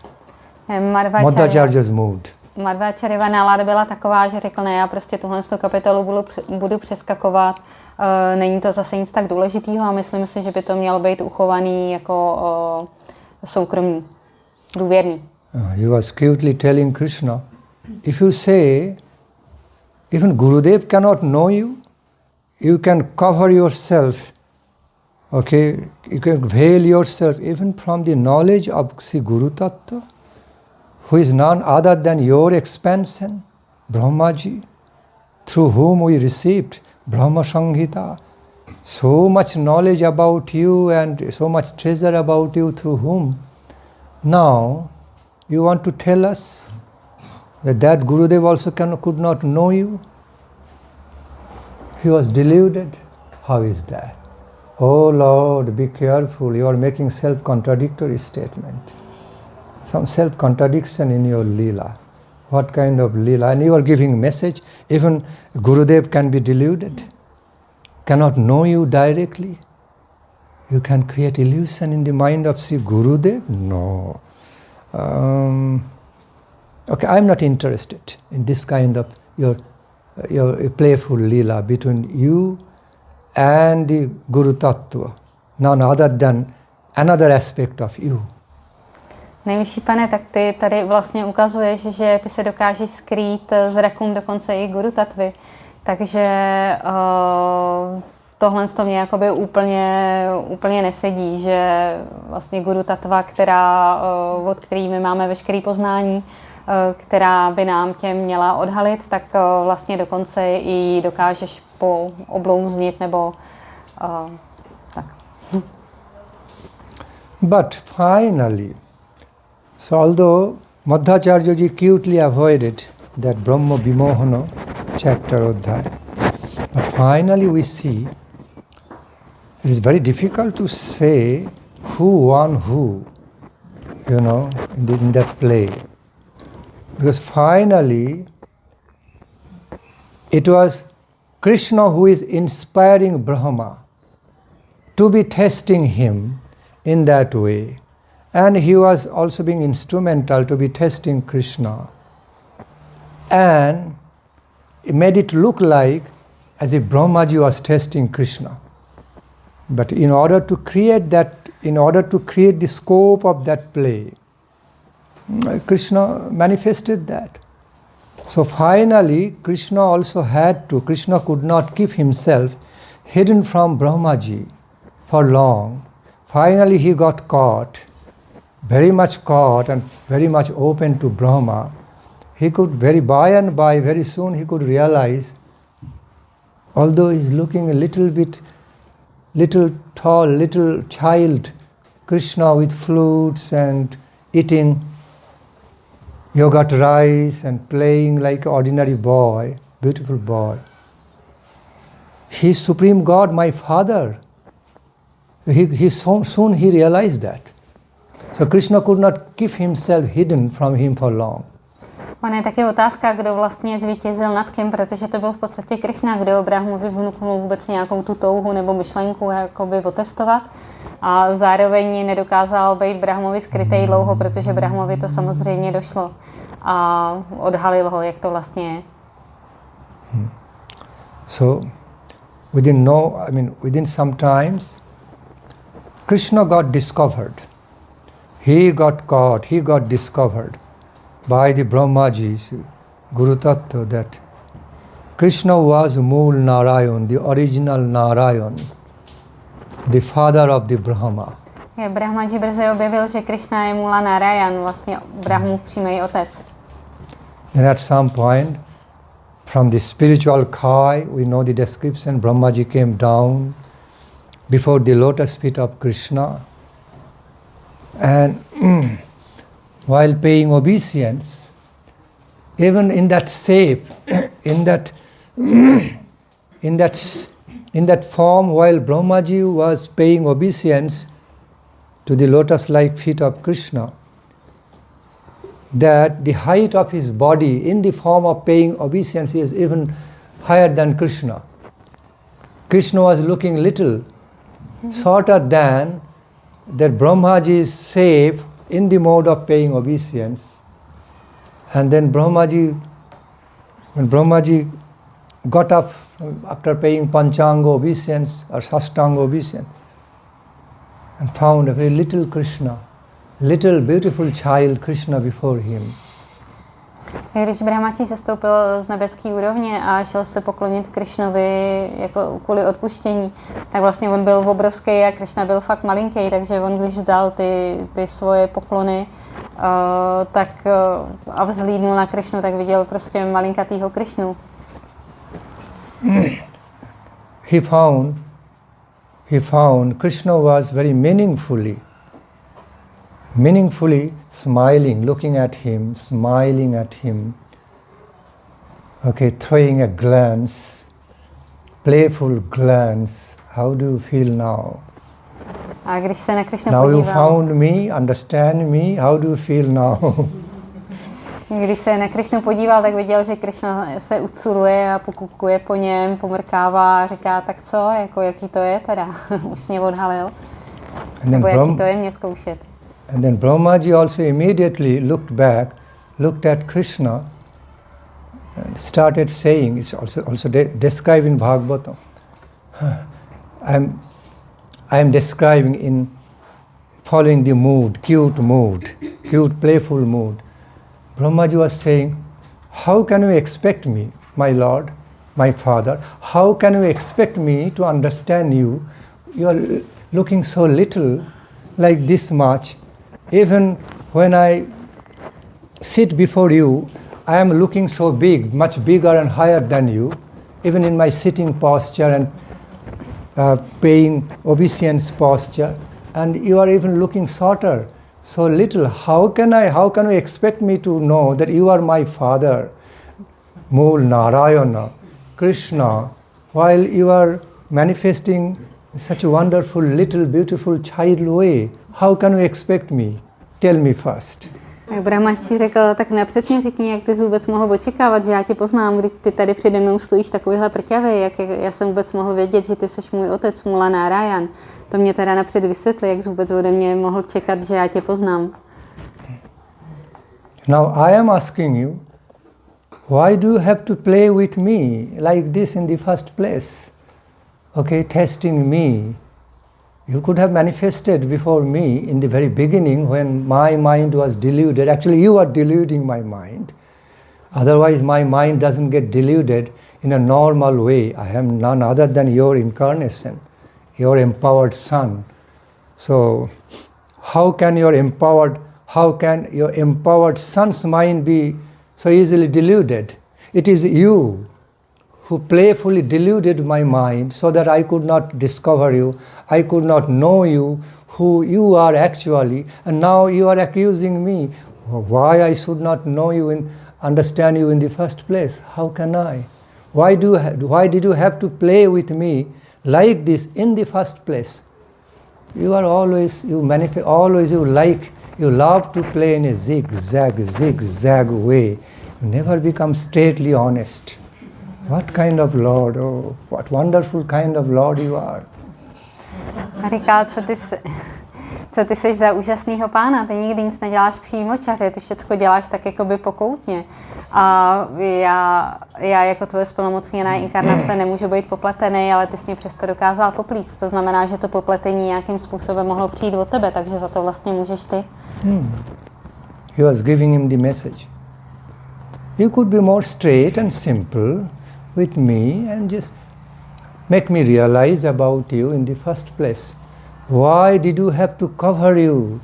Madhacharya's mood. Madhvacharyova nálada byla taková, že řekl, ne, já prostě tuhle kapitolu budu přeskakovat, není to zase nic tak důležitýho a myslím si, že by to mělo být uchovaný jako soukromý, důvěrný. He was cutely telling Krishna, if you say, even Gurudev cannot know you, you can cover yourself, okay, you can veil yourself even from the knowledge of Sri Guru Tattva, who is none other than your expansion, Brahmaji, through whom we received Brahma Sanghita. So much knowledge about you and so much treasure about you through whom. Now, you want to tell us that Gurudev also could not know you? He was deluded. How is that? Oh Lord, be careful, you are making self-contradictory statement. Some self-contradiction in your lila. What kind of lila? And you are giving message, even Gurudev can be deluded, cannot know you directly. You can create illusion in the mind of Sri Gurudev? No. Okay, I am not interested in this kind of your playful lila between you and the Guru Tattva, none other than another aspect of you. Nejvyšší pane, tak ty tady vlastně ukazuješ, že ty se dokážeš skrýt zrakum dokonce i Guru Tattvy. Takže tohle to mě jakoby úplně nesedí, že vlastně Guru Tattva, od který my máme veškerý poznání, která by nám tě měla odhalit, tak vlastně dokonce i dokážeš oblouznit nebo tak. But finally, so although Madhacharya ji cutely avoided that Brahma Vimohana chapter Adhyay, but finally we see it is very difficult to say who won who, you know, in that play. Because finally it was Krishna who is inspiring Brahma to be testing him in that way. And he was also being instrumental to be testing Krishna. And it made it look like as if Brahmaji was testing Krishna. But in order to create the scope of that play, Krishna manifested that. So finally, Krishna could not keep himself hidden from Brahmaji for long. Finally, he got caught, very much caught and very much open to Brahma. He could very soon he could realize, although he's looking a little tall, little child, Krishna with flutes and eating yogurt rice and playing like an ordinary boy, beautiful boy. He is Supreme God, my Father. Soon he realized that. So Krishna could not keep himself hidden from him for long. On je taky otázka, kdo vlastně zvítězil nad kým, protože to byl v podstatě Krishna, kdo Brahmovi vnuknul vůbec nějakou tu touhu nebo myšlenku jakoby otestovat. A zároveň nedokázal být Brahmovi skrytej dlouho, protože Brahmovi to samozřejmě došlo a odhalil ho, jak to vlastně je. So within some times, Krishna got discovered. He got caught, he got discovered by the Brahmaji's Guru Tattva that Krishna was Mool Narayan, the original Narayan, the father of the Brahma. Brahmaji brzy objevil, že Krishna je Mula Narayan, vlastně Brahmův přímý otec. Then at some point, from the spiritual sky, we know the description, Brahmaji came down before the lotus feet of Krishna, and while paying obeisance, even in that shape, in that form, while Brahmaji was paying obeisance to the lotus-like feet of Krishna, that the height of his body in the form of paying obeisance is even higher than Krishna. Krishna was looking little shorter than that Brahmaji's shape in the mode of paying obeisance. And then when Brahmaji got up after paying Panchanga obeisance or Sastanga obeisance and found a very little Krishna, little beautiful child Krishna before him. Když Brahmaji sestoupil z nebeské úrovně a šel se poklonit Krishnovi jako kvůli odpuštění, tak vlastně on byl obrovský a Krishna byl fakt malinký, takže on když dal ty svoje poklony a vzhlídnul na Krishnu, tak viděl prostě malinkatýho Krishnu. He found Krishna was very meaningfully smiling, looking at him, okay, throwing a glance, playful glance. How do you feel now? A když se na Krishnu now podíval, you found me, understand me, how do you feel now? Když se na Krishnu podíval, tak viděl, že Krishna se uculuje a pokukuje po něm, pomrkává a říká, tak co, jako jaký to je teda? Už mě odhalil. Nebo jaký to je mě zkoušet. And then Brahmaji also immediately looked at Krishna and started saying, it's also described in Bhagavatam. I am describing in following the mood, cute, playful mood. Brahmaji was saying, how can you expect me, my Lord, my Father, how can you expect me to understand you? You are looking so little, like this much. Even when I sit before you, I am looking so big, much bigger and higher than you, even in my sitting posture and paying obeisance posture, and you are even looking shorter, so little. How can you expect me to know that you are my Father, Mool Narayana, Krishna, while you are manifesting in such a wonderful, little, beautiful child way? How can you expect me? Tell me first. Tak Brahmaji řekl, tak napřed mi řekni, jak ty jsi vůbec mohl očekávat, že já tě poznám, když ty tady přede mnou stojíš takovýhle prťavej, jak já jsem vůbec mohl vědět, že ty jsi můj otec, Mula Narayan. To mě teda napřed vysvětli, jak jsi vůbec ode mě mohl čekat, že já tě poznám. Now I am asking you, why do you have to play with me like this in the first place? Okay, testing me. You could have manifested before me in the very beginning when my mind was deluded. Actually, you are deluding my mind. Otherwise, my mind doesn't get deluded in a normal way. I am none other than your incarnation, your empowered son. So, how can your empowered son's mind be so easily deluded? It is you who playfully deluded my mind so that I could not discover you, I could not know you, who you are actually, and now you are accusing me why I should not know you and understand you in the first place. How can I? Why did you have to play with me like this in the first place? You are always, you love to play in a zigzag way. You never become straightly honest. What kind of Lord, oh, what wonderful kind of Lord you are. A říkal, co ty jsi za úžasnýho pána, ty nikdy nic neděláš přímočaře, ty všecko děláš tak jakoby pokoutně. A já jako tvoje splnomocněná inkarnace nemůžu být popletený, ale ty jsi mě přesto dokázal poplíst. To znamená, že to popletení nějakým způsobem mohlo přijít od tebe, takže za to vlastně můžeš ty. He was giving him the message. You could be more straight and simple with me and just make me realize about you in the first place. Why did you have to cover you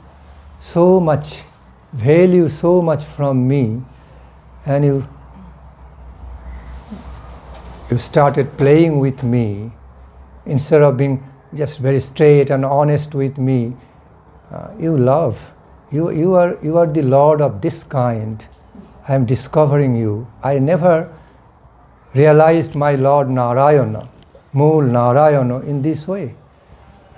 so much, veil you so much from me, and you started playing with me instead of being just very straight and honest with me? You love. You are the Lord of this kind. I am discovering you. I never realized my Lord Narayana, Mool Narayana, in this way.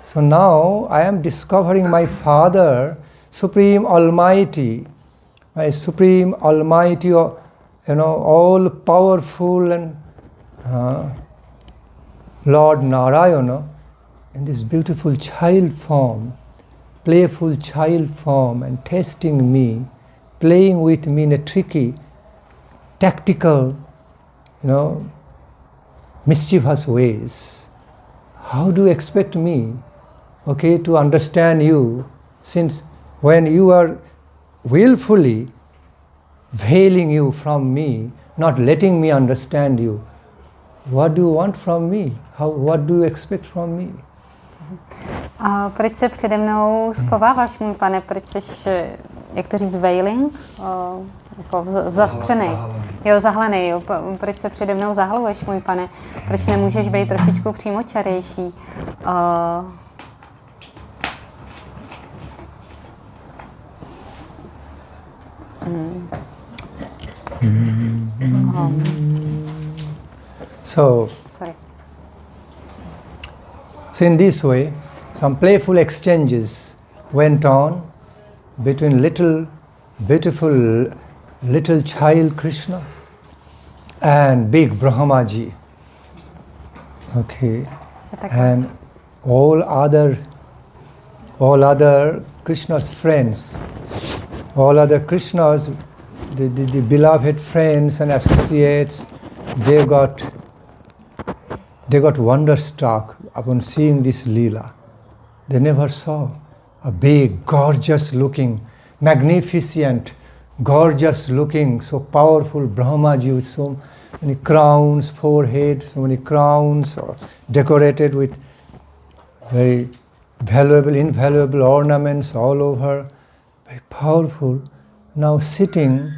So now I am discovering my Father, Supreme Almighty, my Supreme Almighty, all powerful and Lord Narayana in this beautiful child form, playful child form, and testing me, playing with me in a tricky, tactical, mischievous ways. How do you expect me, to understand you, since when you are willfully veiling you from me, not letting me understand you, what do you want from me? What do you expect from me? A proč se přede mnou schováváš, můj pane? Proč jsi, jak to říct, veiling? Jako zastřený. Zahlený. Proč se přede mnou zahaluješ, můj pane? Proč nemůžeš být trošičku přímočarejší? So in this way, some playful exchanges went on between beautiful little child Krishna and big Brahmaji. And all other Krishna's friends, all other Krishna's, the beloved friends and associates, they got wonderstruck upon seeing this Leela. They never saw a big, gorgeous looking, magnificent, gorgeous looking, so powerful Brahmaji with so many crowns, forehead, so many crowns, decorated with very invaluable ornaments all over, very powerful, now sitting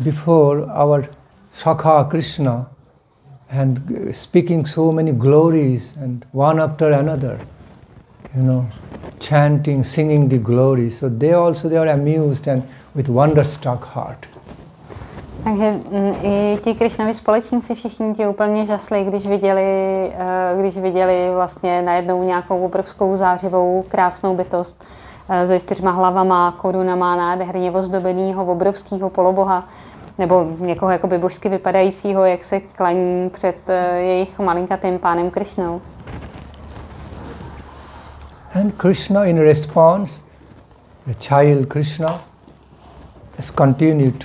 before our Sakha Krishna and speaking so many glories, and one after another, chanting, singing the glories. So they are amused and with wonderstruck heart. Takže i ti Krišnovi společníci všichni ti úplně žasli, když viděli vlastně najednou nějakou obrovskou zářivou krásnou bytost se 4 hlavama, korunama, nádherně ozdobenýho obrovského poloboha, nebo někoho jakoby božsky vypadajícího, jak se klaní před jejich malinkatým pánem Krišnou. And Krishna, in response, the child Krishna has continued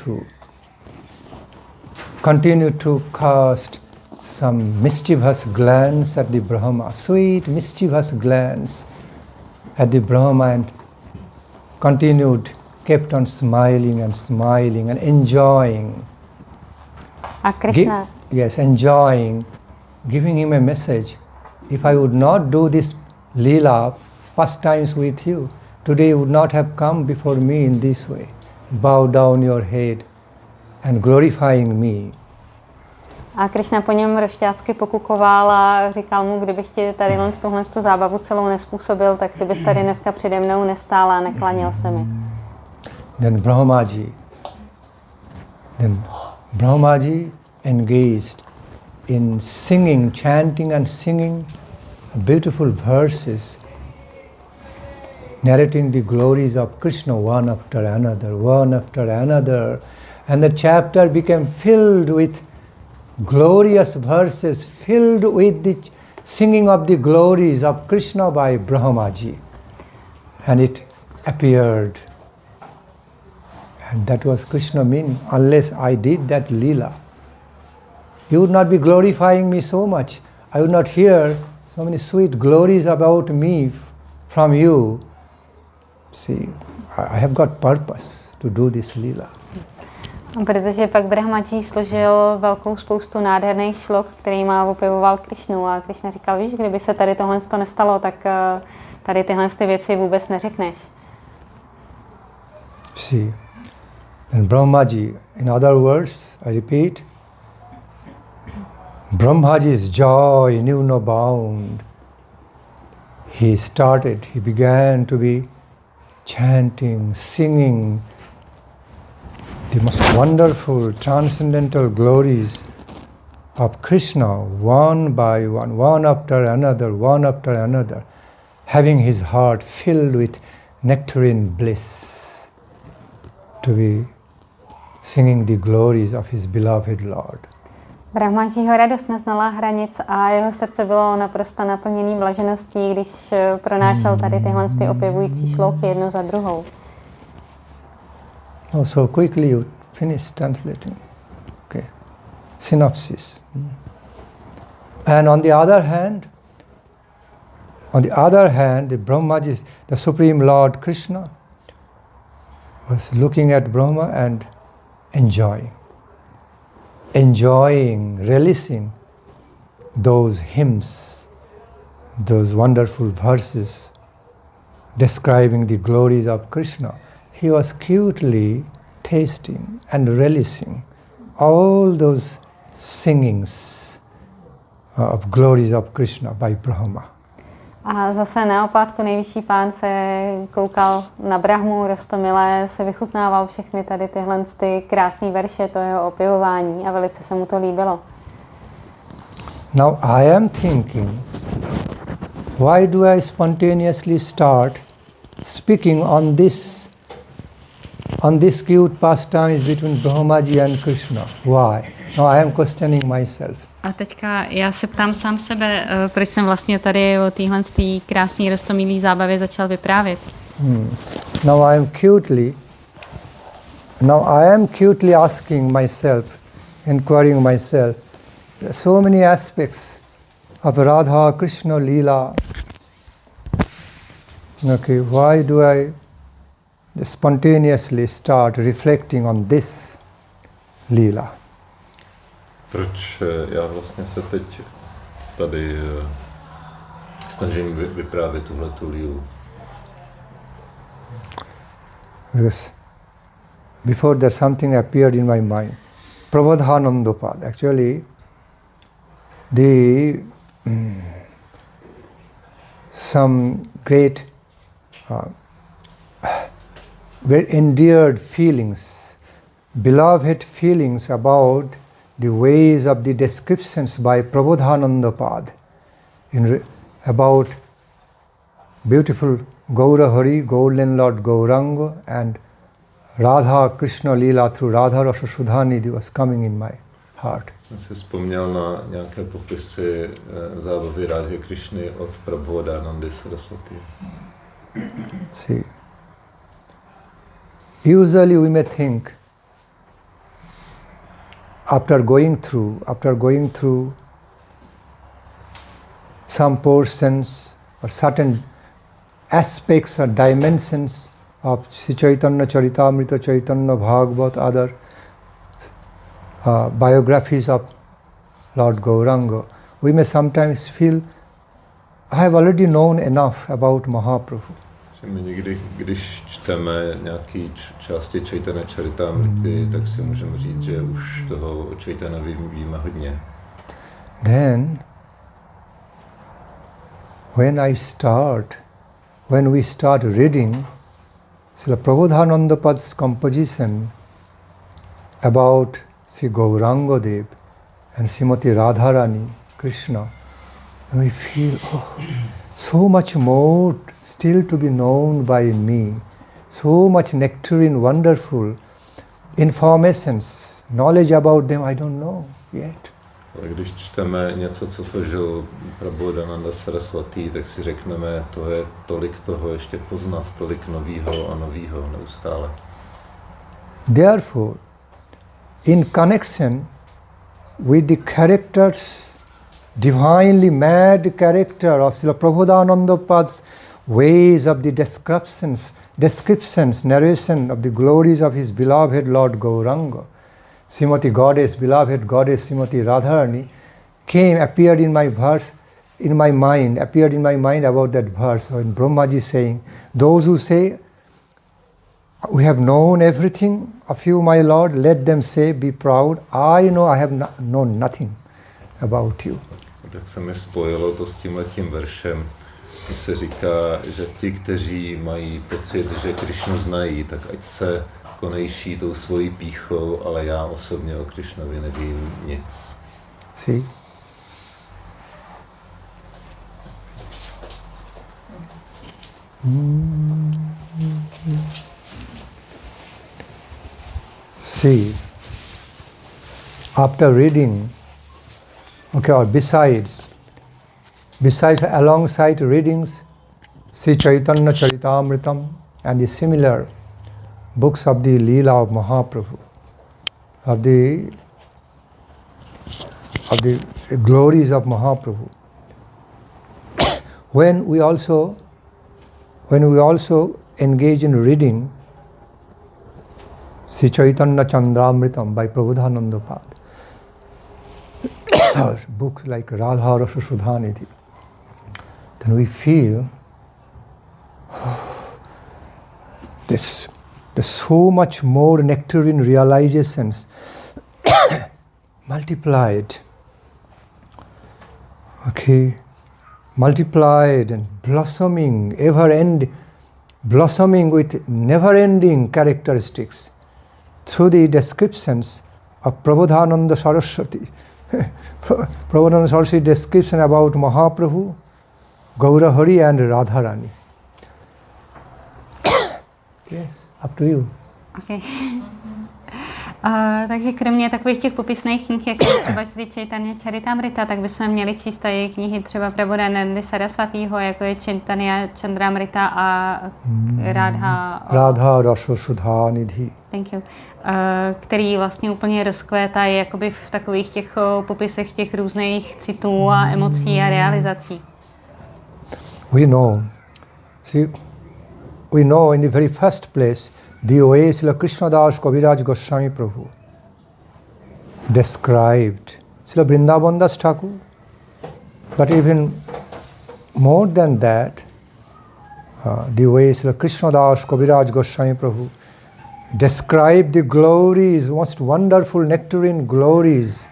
to cast some mischievous glance at the Brahma, sweet mischievous glance at the Brahma, and kept on smiling and enjoying. A Krishna. Enjoying, giving him a message. If I would not do this Leela pastimes with you, today you would not have come before me in this way. Bow down your head and glorifying me. A Krishna po něm rošťácky pokukoval a říkal mu, kdybych ti tady tuhle zábavu celou nespůsobil, tak ty bys tady dneska přede mnou nestál a neklanil se mi. Then Brahmaji engaged in singing, chanting and singing beautiful verses, narrating the glories of Krishna one after another. And the chapter became filled with glorious verses, filled with the singing of the glories of Krishna by Brahmaji. And it appeared. And that was Krishna meaning. Unless I did that Leela, you would not be glorifying me so much. I would not hear so many sweet glories about me from you. See, I have got purpose to do this Leela. Protože pak Brahmaji složil velkou spoustu nádherných šlok, kterýma opěvoval Krišnu a Krišna říkal, víš, kdyby se tady tohle nestalo, tak tady tyhle věci vůbec neřekneš. See, then Brahmaji, in other words, I repeat, Brahmaji's joy knew no bound. He began to be chanting, singing the most wonderful transcendental glories of Krishna, one by one after another, having his heart filled with nectarine bliss, to be singing the glories of his beloved Lord. Brahmajiho radost neznala hranic a jeho srdce bylo naprosto naplněný blažeností, když pronášel tady tyhle opěvující šloky jednu za druhou. Oh, so quickly you finish translating. Okay. Synopsis. And on the other hand, the Brahmaji, the Supreme Lord Krishna, was looking at Brahma and enjoying, relishing those hymns, those wonderful verses describing the glories of Krishna. He was cutely tasting and relishing all those singings of glories of Krishna by Brahma. A zase na opátku nejvyšší pán se koukal na Brahmu, roztomilé se vychutnával všechny tady tyhle krásné verše, to jeho opěvování a velice se mu to líbilo. Now I am thinking, why do I spontaneously start speaking on this cute pastimes between Brahmaji and Krishna? Why? Now I am questioning myself. A teďka já se ptám sám sebe, proč jsem vlastně tady o téhle krásné roztomilé zábavě začal vyprávět. Now I am cutely asking myself, inquiring myself, so many aspects of Radha Krishna Leela. Okay, why do I spontaneously start reflecting on this Leela? Proč já vlastně se teď tady snažím vyprávět tuhletu lílu? Because before that something appeared in my mind. Prabodhanandapad. Actually, some great, very endeared feelings, beloved feelings about the ways of the descriptions by Prabodhanandapad about beautiful Gaurahari, Golden Lord Gauranga, and Radha Krishna Leela through Radha Rasa Sudhanidhi was coming in my heart. Jsem si vzpomněl na nějaké popisy zábavy Radhy Krishny od Prabodhanandy Saraswati. See, usually we may think, after going through some portions or certain aspects or dimensions of Sri Chaitanya Charitamrita, Chaitanya Bhagavat, other biographies of Lord Gauranga, we may sometimes feel, I have already known enough about Mahaprabhu. My někdy, když čteme nějaké části Chaitanya Charitamrity, tak si můžeme říct, že už toho o Chaitanya víme hodně. Then, when we start reading Srila Prabodhanandapad's composition about Sri Gauranga Dev and Srimati Radharani Krishna, we feel, so much more still to be known by me, so much nectarine, wonderful informations, knowledge about them I don't know yet. Když čteme něco, co složil Prabodhananda Saraswati, tak si řekneme, to je tolik toho ještě poznat, tolik novýho a novýho neustále. Therefore, in connection with the characters, divinely mad character of Srila Prabodhanandapad's ways of the descriptions, narration of the glories of his beloved Lord Gauranga, Srimati Goddess, beloved Goddess Srimati Radharani, appeared in my mind about that verse when Brahmaji saying, those who say, we have known everything of you, my Lord, let them say, be proud, I know I have known nothing about you. Tak se mi spojilo to s tímhletím veršem, kdy se říká, že ti, kteří mají pocit, že Krišnu znají, tak ať se konejší tou svojí pýchou, ale já osobně o Krišnovi nevím nic. See? See, after reading, or besides alongside readings, Sri Chaitanya Charitamritam and the similar books of the Leela of Mahaprabhu, of the glories of Mahaprabhu, when we also engage in reading Sri Chaitanya Chandramritam by Prabodhananda Pad, or books like Radha Rasa Sudhanidhi, then we feel there's so much more nectarine realizations multiplied, multiplied and blossoming, blossoming with never-ending characteristics through the descriptions of Prabodhananda Saraswati. Prabodhananda Saraswati description about Mahaprabhu, Gaurahari and Radharani. Yes, up to you. Okay. Takže kromě takových těch popisných knih, jako třeba Sri Chaitanya Charitamrita, tak bychom měli číst i knihy třeba Prabodhanandy Sarasvatýho, jako je Chaitanya Chandramrita a Radha Rasa Sudhanidhi. Thank you. Který vlastně úplně rozkvétají jakoby v takových těch popisech těch různých citů a emocí a realizací. We know in the very first place the way Srila Krishnadas Kaviraj Goswami Prabhu described Srila Vrindavan Das Thakur, but even more than that, the way Srila Krishnadas Kaviraj Goswami Prabhu described the glories, most wonderful nectarine glories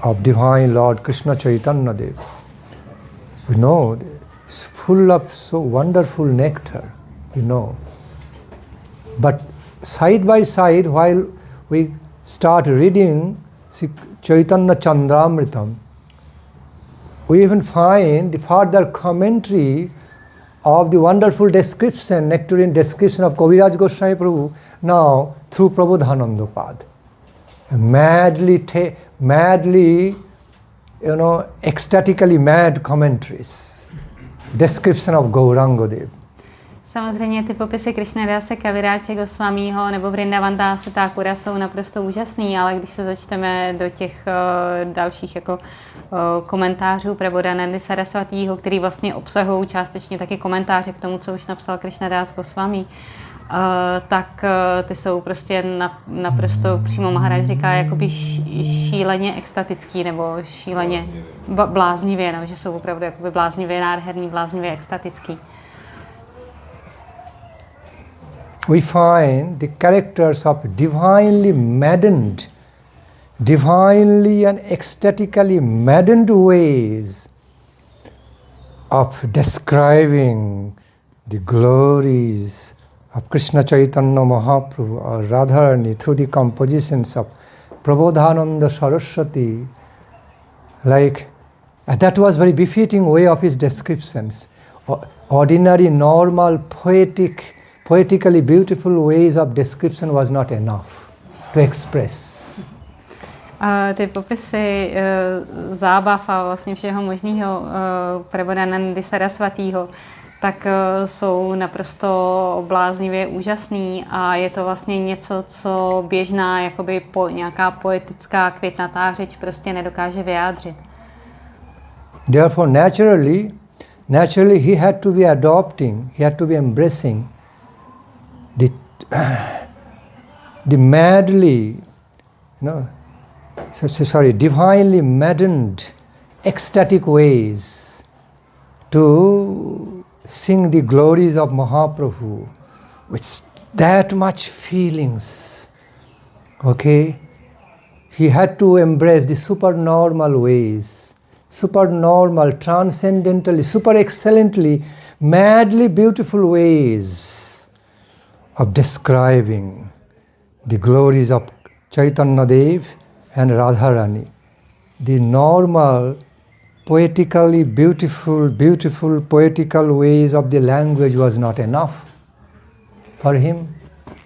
of Divine Lord Krishna Chaitanya Dev. We know it's full of so wonderful nectar, But side by side, while we start reading Chaitanya Chandramritam, we even find the further commentary of the wonderful description, nectarine description of Kaviraj Goswami Prabhu, now through Prabodhananda Pad. Madly, ecstatically mad commentaries, description of Gauranga Dev. Samozřejmě ty popisy Krishnadase Kaviráče Goswamího nebo Vrindavandase Thakura jsou naprosto úžasný, ale když se začteme do těch dalších komentářů Prabodhanandy Sarasvatýho, který vlastně obsahují částečně taky komentáře k tomu, co už napsal Krishnadas Goswami, tak ty jsou prostě naprosto, přímo Maharádž říká, jakoby šíleně extatický nebo šíleně bláznivě, že jsou opravdu jakoby bláznivě nádherný, bláznivě extatický. We find the characters of divinely maddened, divinely and ecstatically maddened ways of describing the glories of Krishna Chaitanya Mahaprabhu or Radharani through the compositions of Prabodhananda Saraswati. That was very befitting way of his descriptions. Ordinary, normal, poetically beautiful ways of description was not enough to express. Ty popisy zábav a vlastně všeho možného Prabodhanandy Sarasvatýho tak jsou naprosto bláznivě úžasný a je to vlastně něco, co běžná jakoby nějaká poetická květnatá řeč prostě nedokáže vyjádřit. Therefore naturally he had to be adopting, he had to be embracing the madly, divinely maddened, ecstatic ways to sing the glories of Mahaprabhu with that much feelings. Okay? He had to embrace the supernormal ways, supernormal, transcendentally, super excellently, madly beautiful ways of describing the glories of Chaitanya Dev and Radharani. The normal, poetically beautiful poetical ways of the language was not enough for him.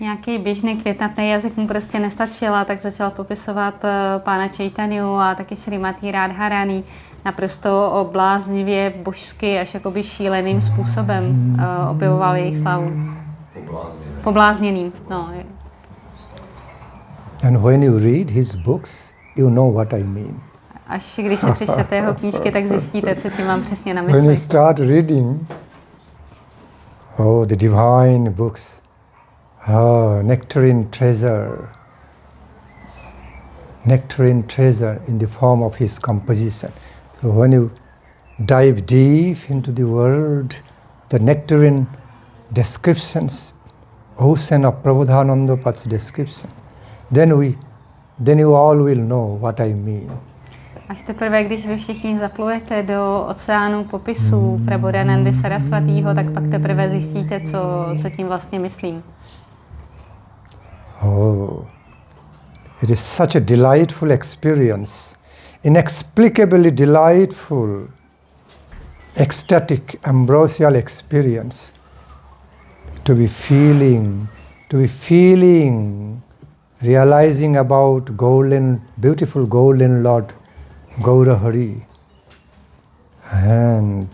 Nějaký běžný květnatý jazyk mu prostě nestačil a tak začal popisovat pána Čaitanyu a taky Šrímati Radharani naprosto obláznivě, božsky, až jakoby šíleným způsobem opěvoval jejich slávu. Poblázněným. No. And when you read his books, you know what I mean. Až když si přečtete jeho knížky, tak zjistíte, co tím mám přesně na mysli. When you start reading, the divine books, nectarine treasure in the form of his composition. So when you dive deep into the world, the nectarine descriptions, ocean of Prabodhananda Pat's description, then you all will know what I mean. Až teprve, když vy všichni zaplujete do oceánu popisů Prabodhanandy Sarasvatýho, tak pak teprve zjistíte, co tím vlastně myslím. It is such a delightful experience, inexplicably delightful, ecstatic, ambrosial experience to be feeling, realizing about beautiful golden Lord Gaurahari and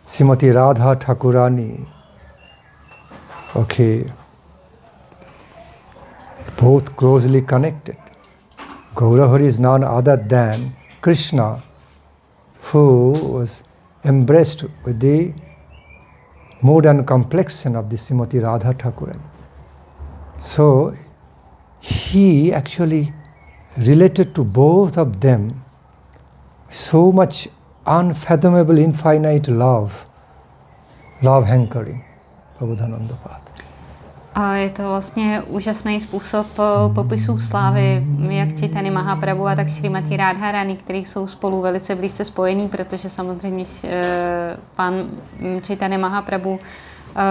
Srimati Radha Thakurani. Okay. Both closely connected. Gaurahari is none other than Krishna, who was embraced with the mood and complexion of the Srimati Radha Thakurani. So he actually related to both of them so much unfathomable, infinite love hankering, Prabodhananda Pad. A je to vlastně úžasný způsob popisů slávy, jak Chaitanya Mahaprabhu a tak Šrímati Radharani, který jsou spolu velice blízce spojení, protože samozřejmě pan Chaitanya Mahaprabhu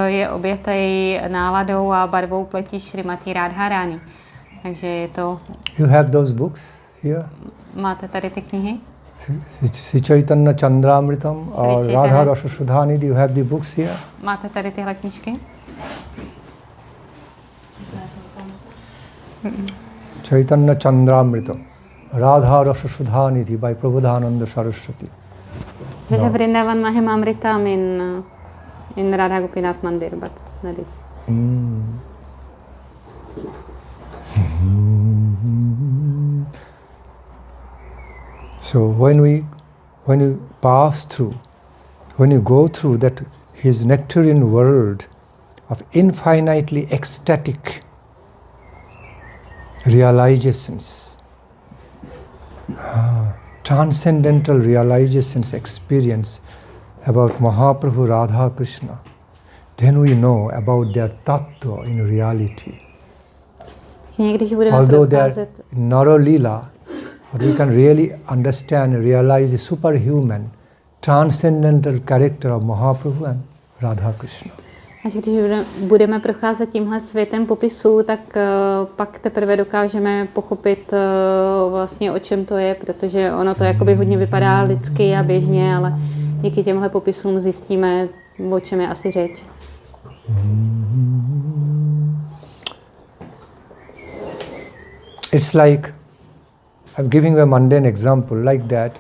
je obětej náladou a barvou pletí Šrímati Radharani. Takže je to... You have those books here? Máte tady ty knihy? Sri Chaitanya Chandramritam or Radha Rasa Sudhani, do you have the books here? Máte tady tyhle knížky? Chaitanya Chandramritam, Radha Rasa Sudhanidhi by Prabodhananda Saraswati. We have Vrindavan Mahimamritam in Radha Gopinath Mandir, but that is. So when you pass through, when you go through that his nectarine world of infinitely ecstatic realizations, transcendental realizations experience about Mahaprabhu Radha Krishna, then we know about their tattva in reality. Although they are Nara Leela, but we can really understand and realize the superhuman, transcendental character of Mahaprabhu and Radha Krishna. Až když budeme procházet tímhle světem popisů, tak pak teprve dokážeme pochopit vlastně, o čem to je, protože ono to jakoby hodně vypadá lidsky a běžně, ale díky těmhle popisům zjistíme, o čem je asi řeč. It's like, I'm giving a mundane example like that.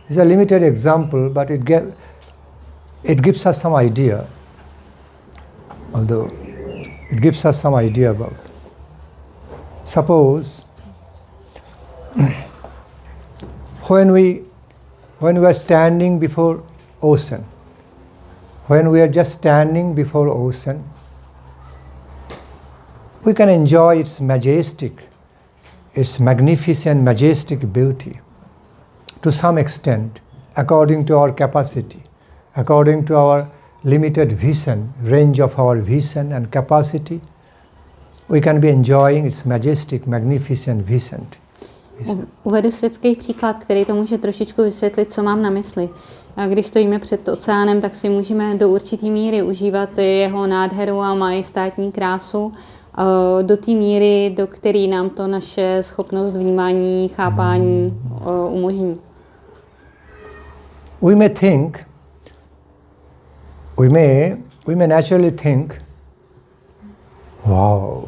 It's a limited example, but it gives us some idea. Although it gives us some idea about. Suppose when we are standing before ocean, when we are just standing before ocean, we can enjoy its majestic, its magnificent, majestic beauty to some extent, according to our capacity, according to our limited vision, range of our vision and capacity. We can be enjoying its majestic, magnificent vision. Uvedu světský příklad, který to může trošičku vysvětlit, co mám na mysli. A když stojíme před oceánem, tak si můžeme do určité míry užívat jeho nádheru a majestátní krásu do té míry, do které nám to naše schopnost vnímání, chápání umožní. We may think, we may naturally think, wow,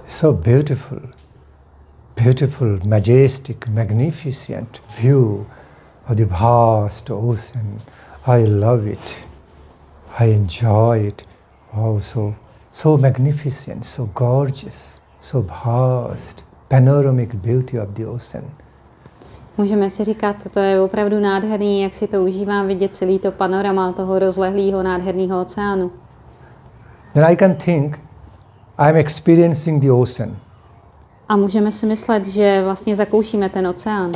so beautiful, beautiful, majestic, magnificent view of the vast ocean. I love it. I enjoy it. Wow, so magnificent, so gorgeous, so vast, panoramic beauty of the ocean. Můžeme si říkat, to je opravdu nádherný, jak si to užívám vidět celý to panorama toho rozlehlého nádherného oceánu. Then I can think, I am experiencing the ocean. A můžeme si myslet, že vlastně zakoušíme ten oceán.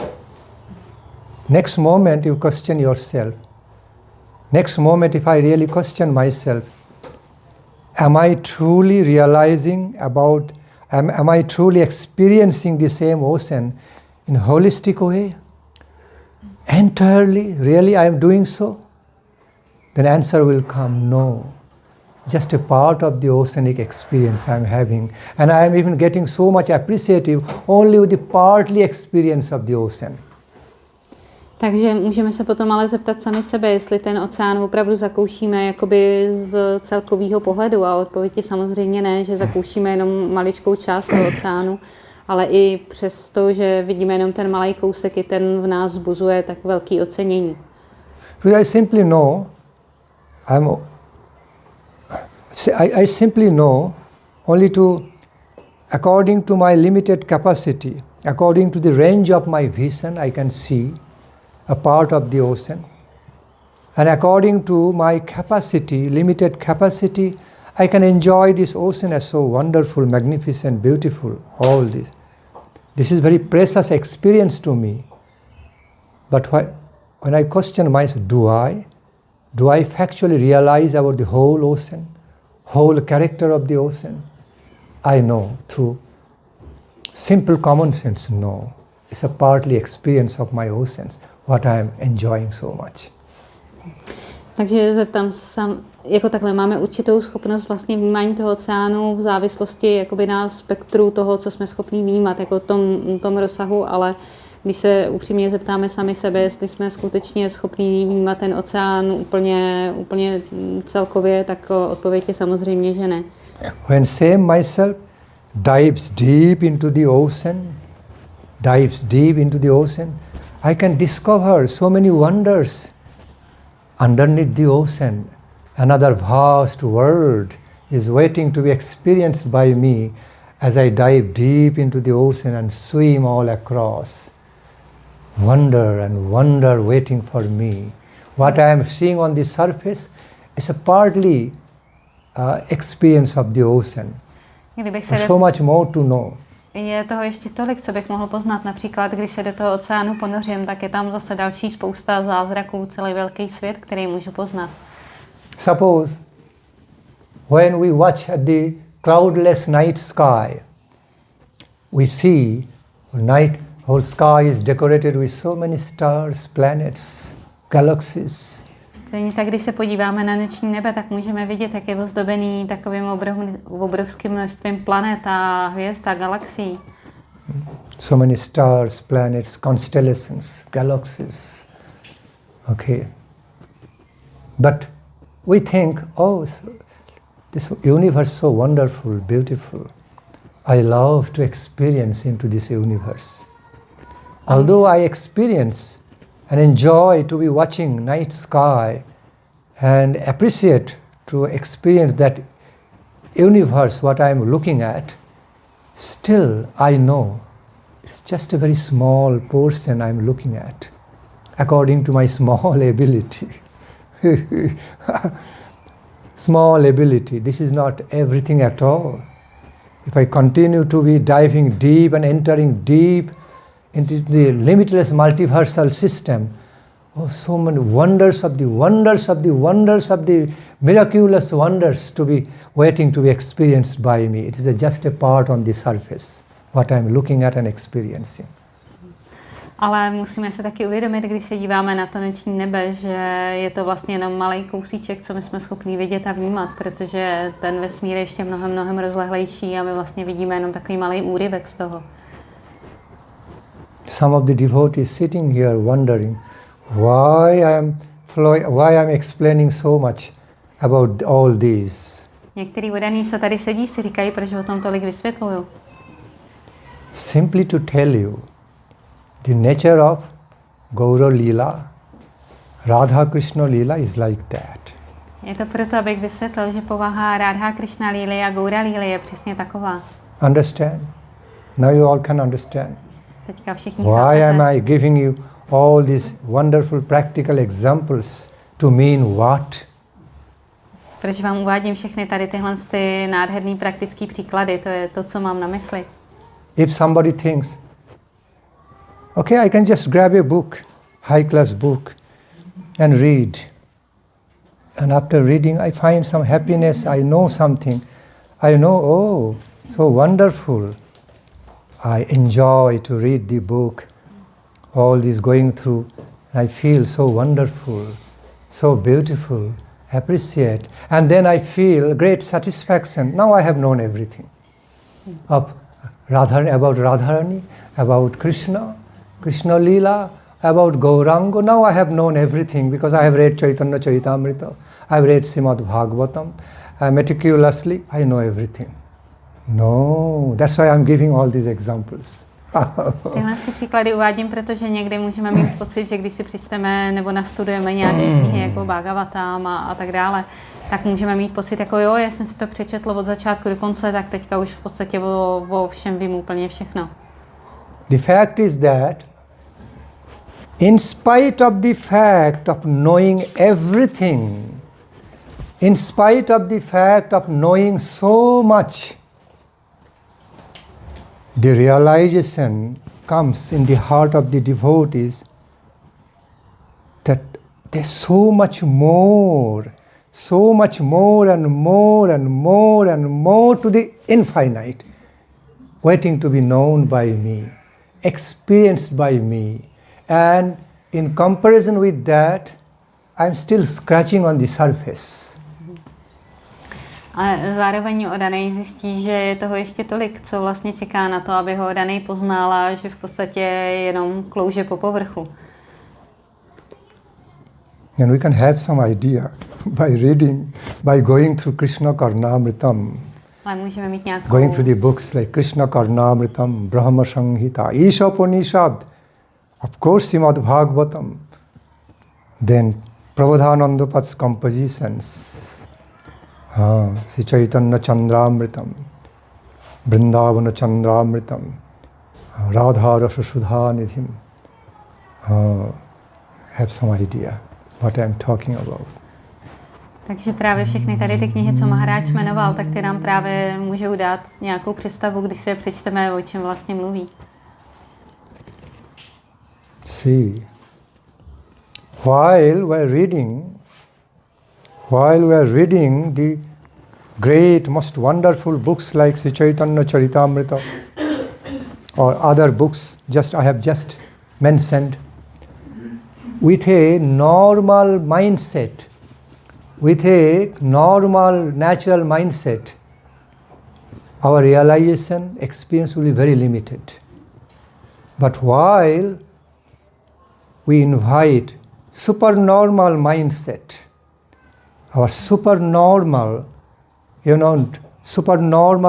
Next moment you question yourself. Next moment if I really question myself, am I truly realizing about, am I truly experiencing the same ocean in a holistic way? Entirely, really I am doing so? Then answer will come, no. Just a part of the oceanic experience I am having. And I am even getting so much appreciative only with the partly experience of the ocean. Takže můžeme se potom ale zeptat sami sebe, jestli ten oceán opravdu zakoušíme jakoby z celkového pohledu. A odpověď je samozřejmě ne, že zakoušíme jenom maličkou část toho oceánu, ale i přesto, že vidíme jenom ten malý kousek, i ten v nás vzbuzuje tak velký ocenění. I simply know, I simply know only to, according to my limited capacity, according to the range of my vision, I can see a part of the ocean. And according to my capacity, limited capacity, I can enjoy this ocean as so wonderful, magnificent, beautiful, all this. This is very precious experience to me. But when I question myself, do I factually realize about the whole ocean, whole character of the ocean? I know through simple common sense, no. It's a partly experience of my oceans, what I am enjoying so much. Takže zeptám se sám, jako takhle máme určitou schopnost vlastně vnímání toho oceánu v závislosti jakoby na spektru toho, co jsme schopni vnímat, jako tom rozsahu, ale když se upřímně zeptáme sami sebe, jestli jsme skutečně schopni vnímat ten oceán úplně celkově, tak odpověď je samozřejmě, že ne. When same myself dives deep into the ocean, I can discover so many wonders underneath the ocean. Another vast world is waiting to be experienced by me as I dive deep into the ocean and swim all across. Wonder and wonder waiting for me. What I am seeing on the surface is a partly experience of the ocean. There's so much more to know. Je toho ještě tolik, co bych mohl poznat. Například, když se do toho oceánu ponořím, tak je tam zase další spousta zázraků, celý velký svět, který můžu poznat. Suppose when we watch at the cloudless night sky, we see whole sky is decorated with so many stars, planets, galaxies. Stejně tak, když se podíváme na noční nebe, tak můžeme vidět, jak je ozdobený takovým obrovským množstvím planet a hvězd a galaxií. So many stars, planets, constellations, galaxies. Okay. But we think, oh, this universe so wonderful, beautiful. I love to experience into this universe. Although I experience and enjoy to be watching night sky and appreciate to experience that universe, what I am looking at, still I know it's just a very small portion I am looking at, according to my small ability. Small ability, this is not everything at all. if I continue to be diving deep and entering deep into the limitless multiversal system, oh, so many wonders of the wonders of the wonders of the miraculous wonders to be waiting to be experienced by me. It is just a part on the surface, what I am looking at and experiencing. Ale musíme se taky uvědomit, když se díváme na to noční nebe, že je to vlastně jenom malý kousíček, co my jsme schopni vidět a vnímat, protože ten vesmír je ještě mnohem rozlehlejší a my vlastně vidíme jenom takový malý úryvek z toho. Some of the devotees sitting here wondering why I am explaining so much about all these. Některý vodaný, co tady sedí, si říkají, proč o tom tolik vysvětluju. Simply to tell you the nature of Gaura Leela, Radha Krishna Leela is like that. Je to proto, abych vysvětlil, že povaha Radha Krishna Leely a Gaura Leely je přesně taková. Understand? Now you all can understand. Teďka všichni Why chápete. am I giving you all these wonderful practical examples to mean what? Proč vám uvádím všechny tady tyhle nádherný praktický příklady, to je to, co mám na mysli. If somebody thinks, okay, I can just grab a book, high-class book, and read. And after reading, I find some happiness, I know something. I know, oh, so wonderful. I enjoy to read the book, all this going through. I feel so wonderful, so beautiful, appreciate. And then I feel great satisfaction. Now I have known everything. About Radharani, about Krishna, Krishna Leela, about Gauranga. Now I have known everything because I have read Chaitanya Charitamrita. I have read Srimad Bhagavatam. Meticulously, I know everything. No, that's why I'm giving all these examples. Tyhle si příklady uvádím, protože někdy můžeme mít pocit, že když si přečteme nebo nastudujeme nějaké knihy jako Bhagavatam a tak dále, tak můžeme mít pocit jako jo, já jsem si to přečetl od začátku do konce, tak teďka už v podstatě o všem vím úplně všechno. The fact is that in spite of the fact of knowing everything, in spite of the fact of knowing so much, the realization comes in the heart of the devotees that there's so much more and more and more and more to the infinite waiting to be known by me, experienced by me. And in comparison with that, I'm still scratching on the surface. A zároveň odanej zjistí, že je toho ještě tolik, co vlastně čeká na to, aby ho odanej poznala, že v podstatě jenom klouže po povrchu. And we can have some idea by reading, by going through Krishna Karnamritam. Ale můžeme mít nějakou... Going through the books like Krishna Karnamritam, Brahma Sanghita, Ishopanishad, of course Srimad Bhagavatam, then Prabodhananda Pat's compositions, Sri Chaitanya Chandramritam, Vrindavana Chandramritam, Radha Rasa Sudha Nidhim. Have some idea what I'm talking about. Takže právě všechny tady ty knihy, co Maharádž jmenoval, tak ty nám právě můžou dát nějakou představu, když si je přečteme, o čem vlastně mluví. See, while we are reading the great, most wonderful books like Sri Chaitanya Charitamrita or other books, I have just mentioned, with a normal mindset, with a normal, natural mindset, our realization experience will be very limited. But while we invite supernormal mindset, our supernormal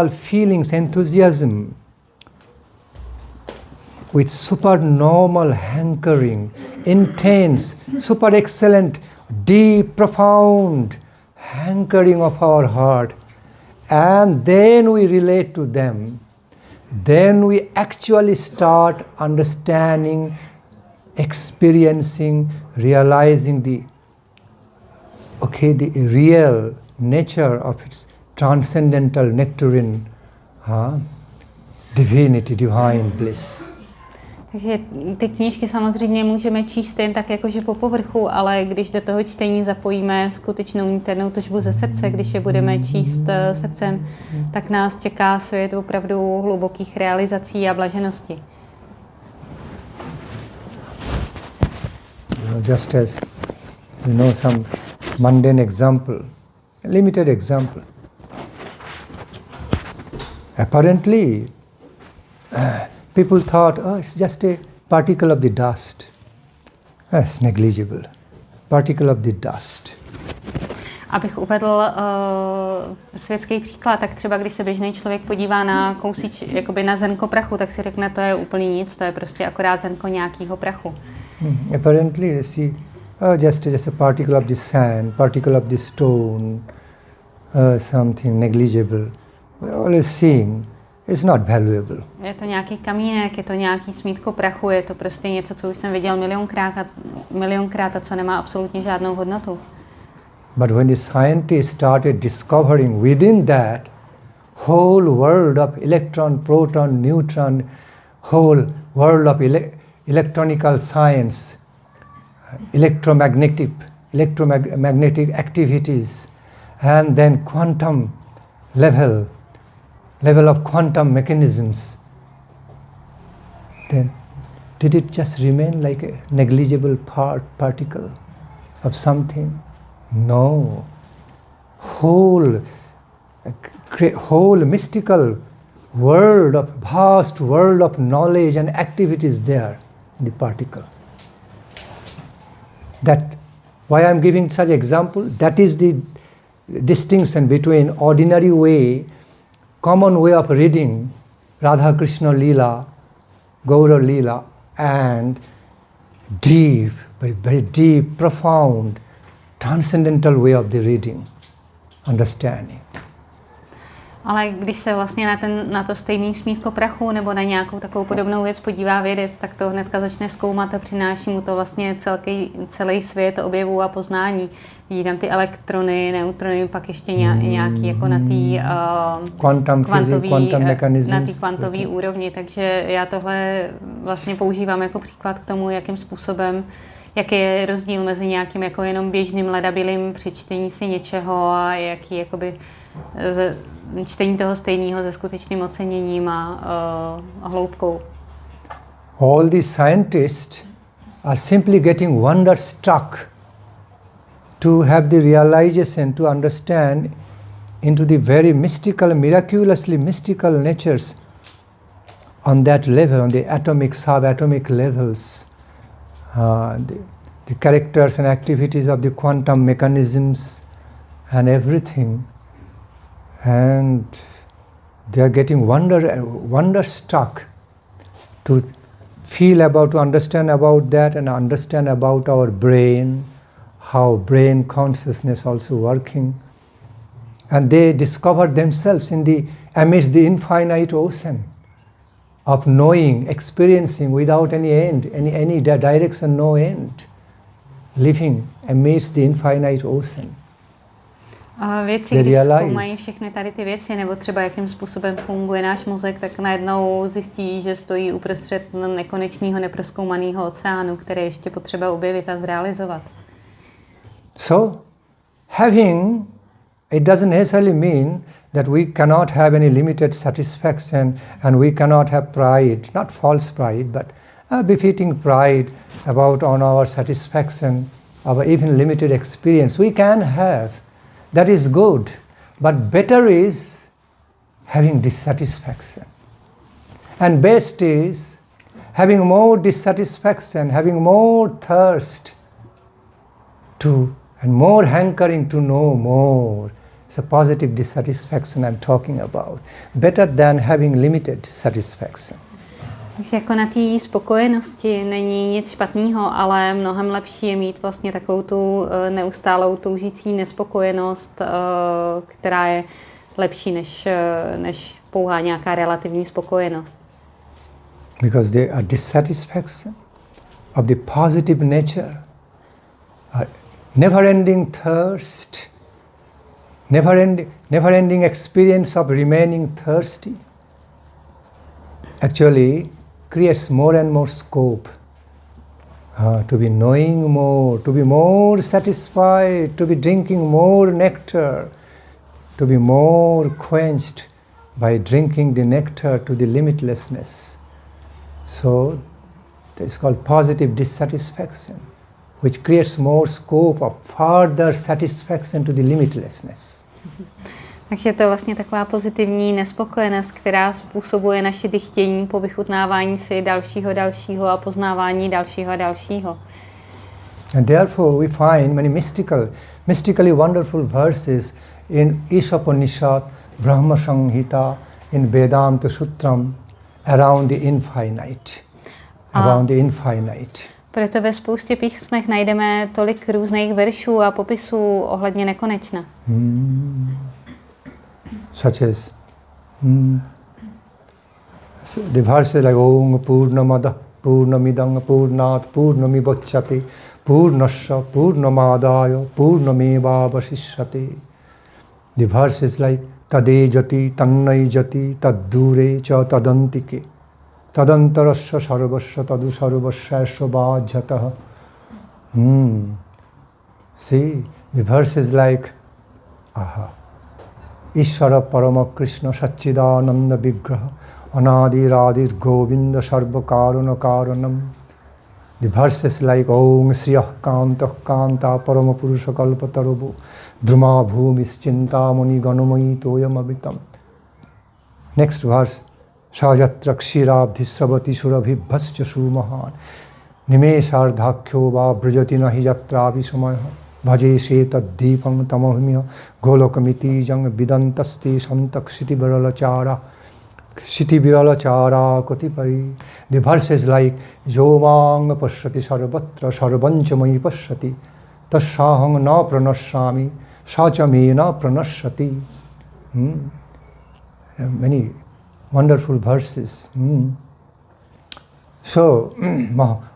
feelings, enthusiasm, with supernormal hankering, intense, super excellent, deep, profound hankering of our heart, and then we relate to them, then we actually start understanding, experiencing, realizing the real nature of its transcendental nectarine divinity, divine bliss. Takže ty knížky samozřejmě můžeme číst jen tak jakože po povrchu, ale když do toho čtení zapojíme skutečnou internou tužbu ze srdce, když je budeme číst srdcem, tak nás čeká svět opravdu hlubokých realizací a blaženosti. Just as some mundane example, limited example. Apparently, people thought, it's just a particle of the dust. It's negligible. Particle of the dust. Abych uvedl světský příklad, tak třeba když se běžný člověk podívá na jakoby na zrnko prachu, tak si řekne, to je úplně nic, to je prostě akorát zrnko nějakého prachu. Apparently, you see, just a particle of the sand, particle of the stone, something negligible. We're always seeing it's not valuable. Je to nějaký kamínek, je to nějaký smítko prachu, je to prostě něco, co už jsem viděl milionkrát a co nemá absolutně žádnou hodnotu. But when the scientists started discovering within that whole world of electron, proton, neutron, whole world of electronical science, electromagnetic activities, and then quantum level of quantum mechanisms, then did it just remain like a negligible particle of something? No. Whole mystical world of vast world of knowledge and activities there in the particle. That why I'm giving such example, that is the distinction between ordinary way, common way of reading Radha Krishna Leela, Gaura Leela, and deep, very deep, profound, transcendental way of the reading, understanding. Ale když se vlastně na to stejný smívko prachu nebo na nějakou takovou podobnou věc podívá vědec, tak to hnedka začne zkoumat a přináší mu to vlastně celý svět objevů a poznání. Vidí tam ty elektrony, neutrony, pak ještě nějaký jako na té kvantové úrovni. Takže já tohle vlastně používám jako příklad k tomu, jakým způsobem, jaký je rozdíl mezi nějakým jako jenom běžným ledabilým přečtení si něčeho a jaký jakoby čtení toho stejného se skutečným oceněním a hloubkou. All these scientists are simply getting wonderstruck to have the realization, to understand into the very mystical, miraculously mystical natures on that level, on the atomic, subatomic levels, the characters and activities of the quantum mechanisms and everything. And they are getting wonderstruck to feel about, to understand about that and understand about our brain, how brain consciousness also working. And they discover themselves amidst the infinite ocean of knowing, experiencing without any end, any direction, no end, living amidst the infinite ocean. A věci, když zkoumají všechny tady ty věci, nebo třeba jakým způsobem funguje náš mozek, tak najednou zjistí, že stojí uprostřed nekonečného, neprozkoumaného oceánu, který ještě potřeba objevit a zrealizovat. So, having, it doesn't necessarily mean that we cannot have any limited satisfaction and we cannot have pride, not false pride, but befitting pride about on our satisfaction, our even limited experience. We can have. That is good, but better is having dissatisfaction. And best is having more dissatisfaction, having more thirst to, and more hankering to know more. It's a positive dissatisfaction I'm talking about. Better than having limited satisfaction. Takže jako na té spokojenosti není nic špatného, ale mnohem lepší je mít vlastně takovou tu neustálou toužící nespokojenost, která je lepší než pouhá nějaká relativní spokojenost. Because the dissatisfaction of the positive nature, never-ending thirst, never-ending experience of remaining thirsty, actually creates more and more scope to be knowing more, to be more satisfied, to be drinking more nectar, to be more quenched by drinking the nectar to the limitlessness. So it's called positive dissatisfaction, which creates more scope of further satisfaction to the limitlessness. Takže je to vlastně taková pozitivní nespokojenost, která způsobuje naše dychtění po vychutnávání si dalšího a poznávání dalšího a dalšího. And therefore we find many mystically wonderful verses in Ishopanishad, Brahma Samhita, in Vedanta Sutram around the infinite. Around the infinite. Proto ve spoustě písmech najdeme tolik různých veršů a popisů ohledně nekonečna. Such as so the verses like Om Purnamada Purnamidang Purnat Purnamibocchati Purnasya Purnamadaya Purnamevavasishyati. The verses like Tadejati Tannai Taddure Cha Tadantike Tadantarasya Sarvasya Tadu Sarvasya Svabhajataha. See, the verses like Ishvara Parama Krishna Satchidananda Vigraha Anadi Radir Govinda Sarva Karuna Karanam. The verses like Om Sriyah Kanta Kanta Parama Purusha Kalpatarubu Druma Bhumis Chinta Muni Ganumai Toyam Abitam. Next verse Sajatra Kshirabdhi Sabati Surabhi Bhascha Sumahan Nimeshardhakhyo Va Brajati Nahi Yatra Visamaha Bhaje Sheta Deepam Tamahmiya Golokamiti Jang Vidantaste Santak Shiti Virala Chara Kotipari. The verses like Jomang Pashati Sarvatra Sarvanchamai Pashati Tashahang Na Pranashami Sachame Na Pranashati. Many wonderful verses. So,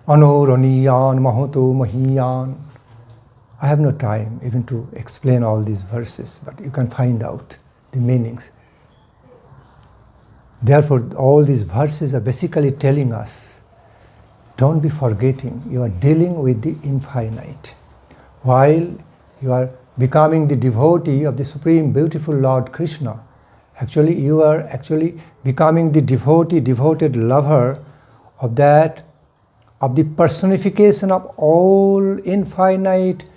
Anoraniyan Mahoto Mahiyan. I have no time even to explain all these verses, but you can find out the meanings. Therefore, all these verses are basically telling us, don't be forgetting, you are dealing with the infinite. While you are becoming the devotee of the Supreme Beautiful Lord Krishna, actually you are actually becoming the devoted lover of the personification of all infinite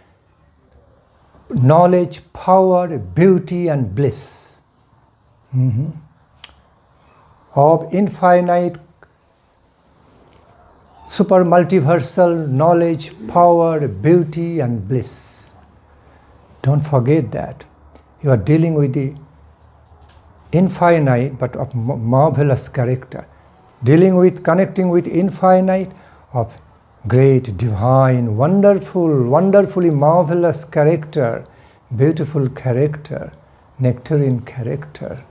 knowledge, power, beauty and bliss. Of infinite super multiversal knowledge, power, beauty and bliss. Don't forget that. You are dealing with the infinite but of marvelous character. Connecting with infinite of great, divine, wonderfully marvelous character, beautiful character, nectarine character.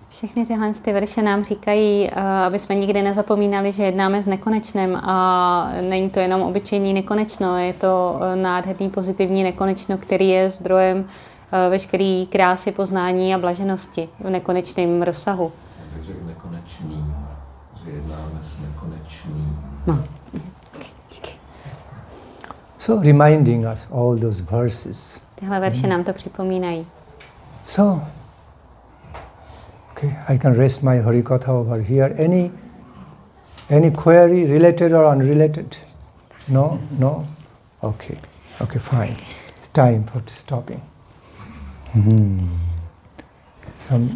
Všechny tyhle verše nám říkají, aby jsme nikdy nezapomínali, že jednáme s nekonečným a není to jenom obyčejný nekonečno, je to nádherný pozitivní nekonečno, který je zdrojem veškeré krásy, poznání a blaženosti v nekonečném rozsahu. Takže nekonečný, že jednáme s nekonečným. Díky. So reminding us all those verses. Tyhle verše nám to připomínají. So, okay, I can rest my Harikatha over here. Any query related or unrelated? No? Okay, fine. It's time for stopping. Some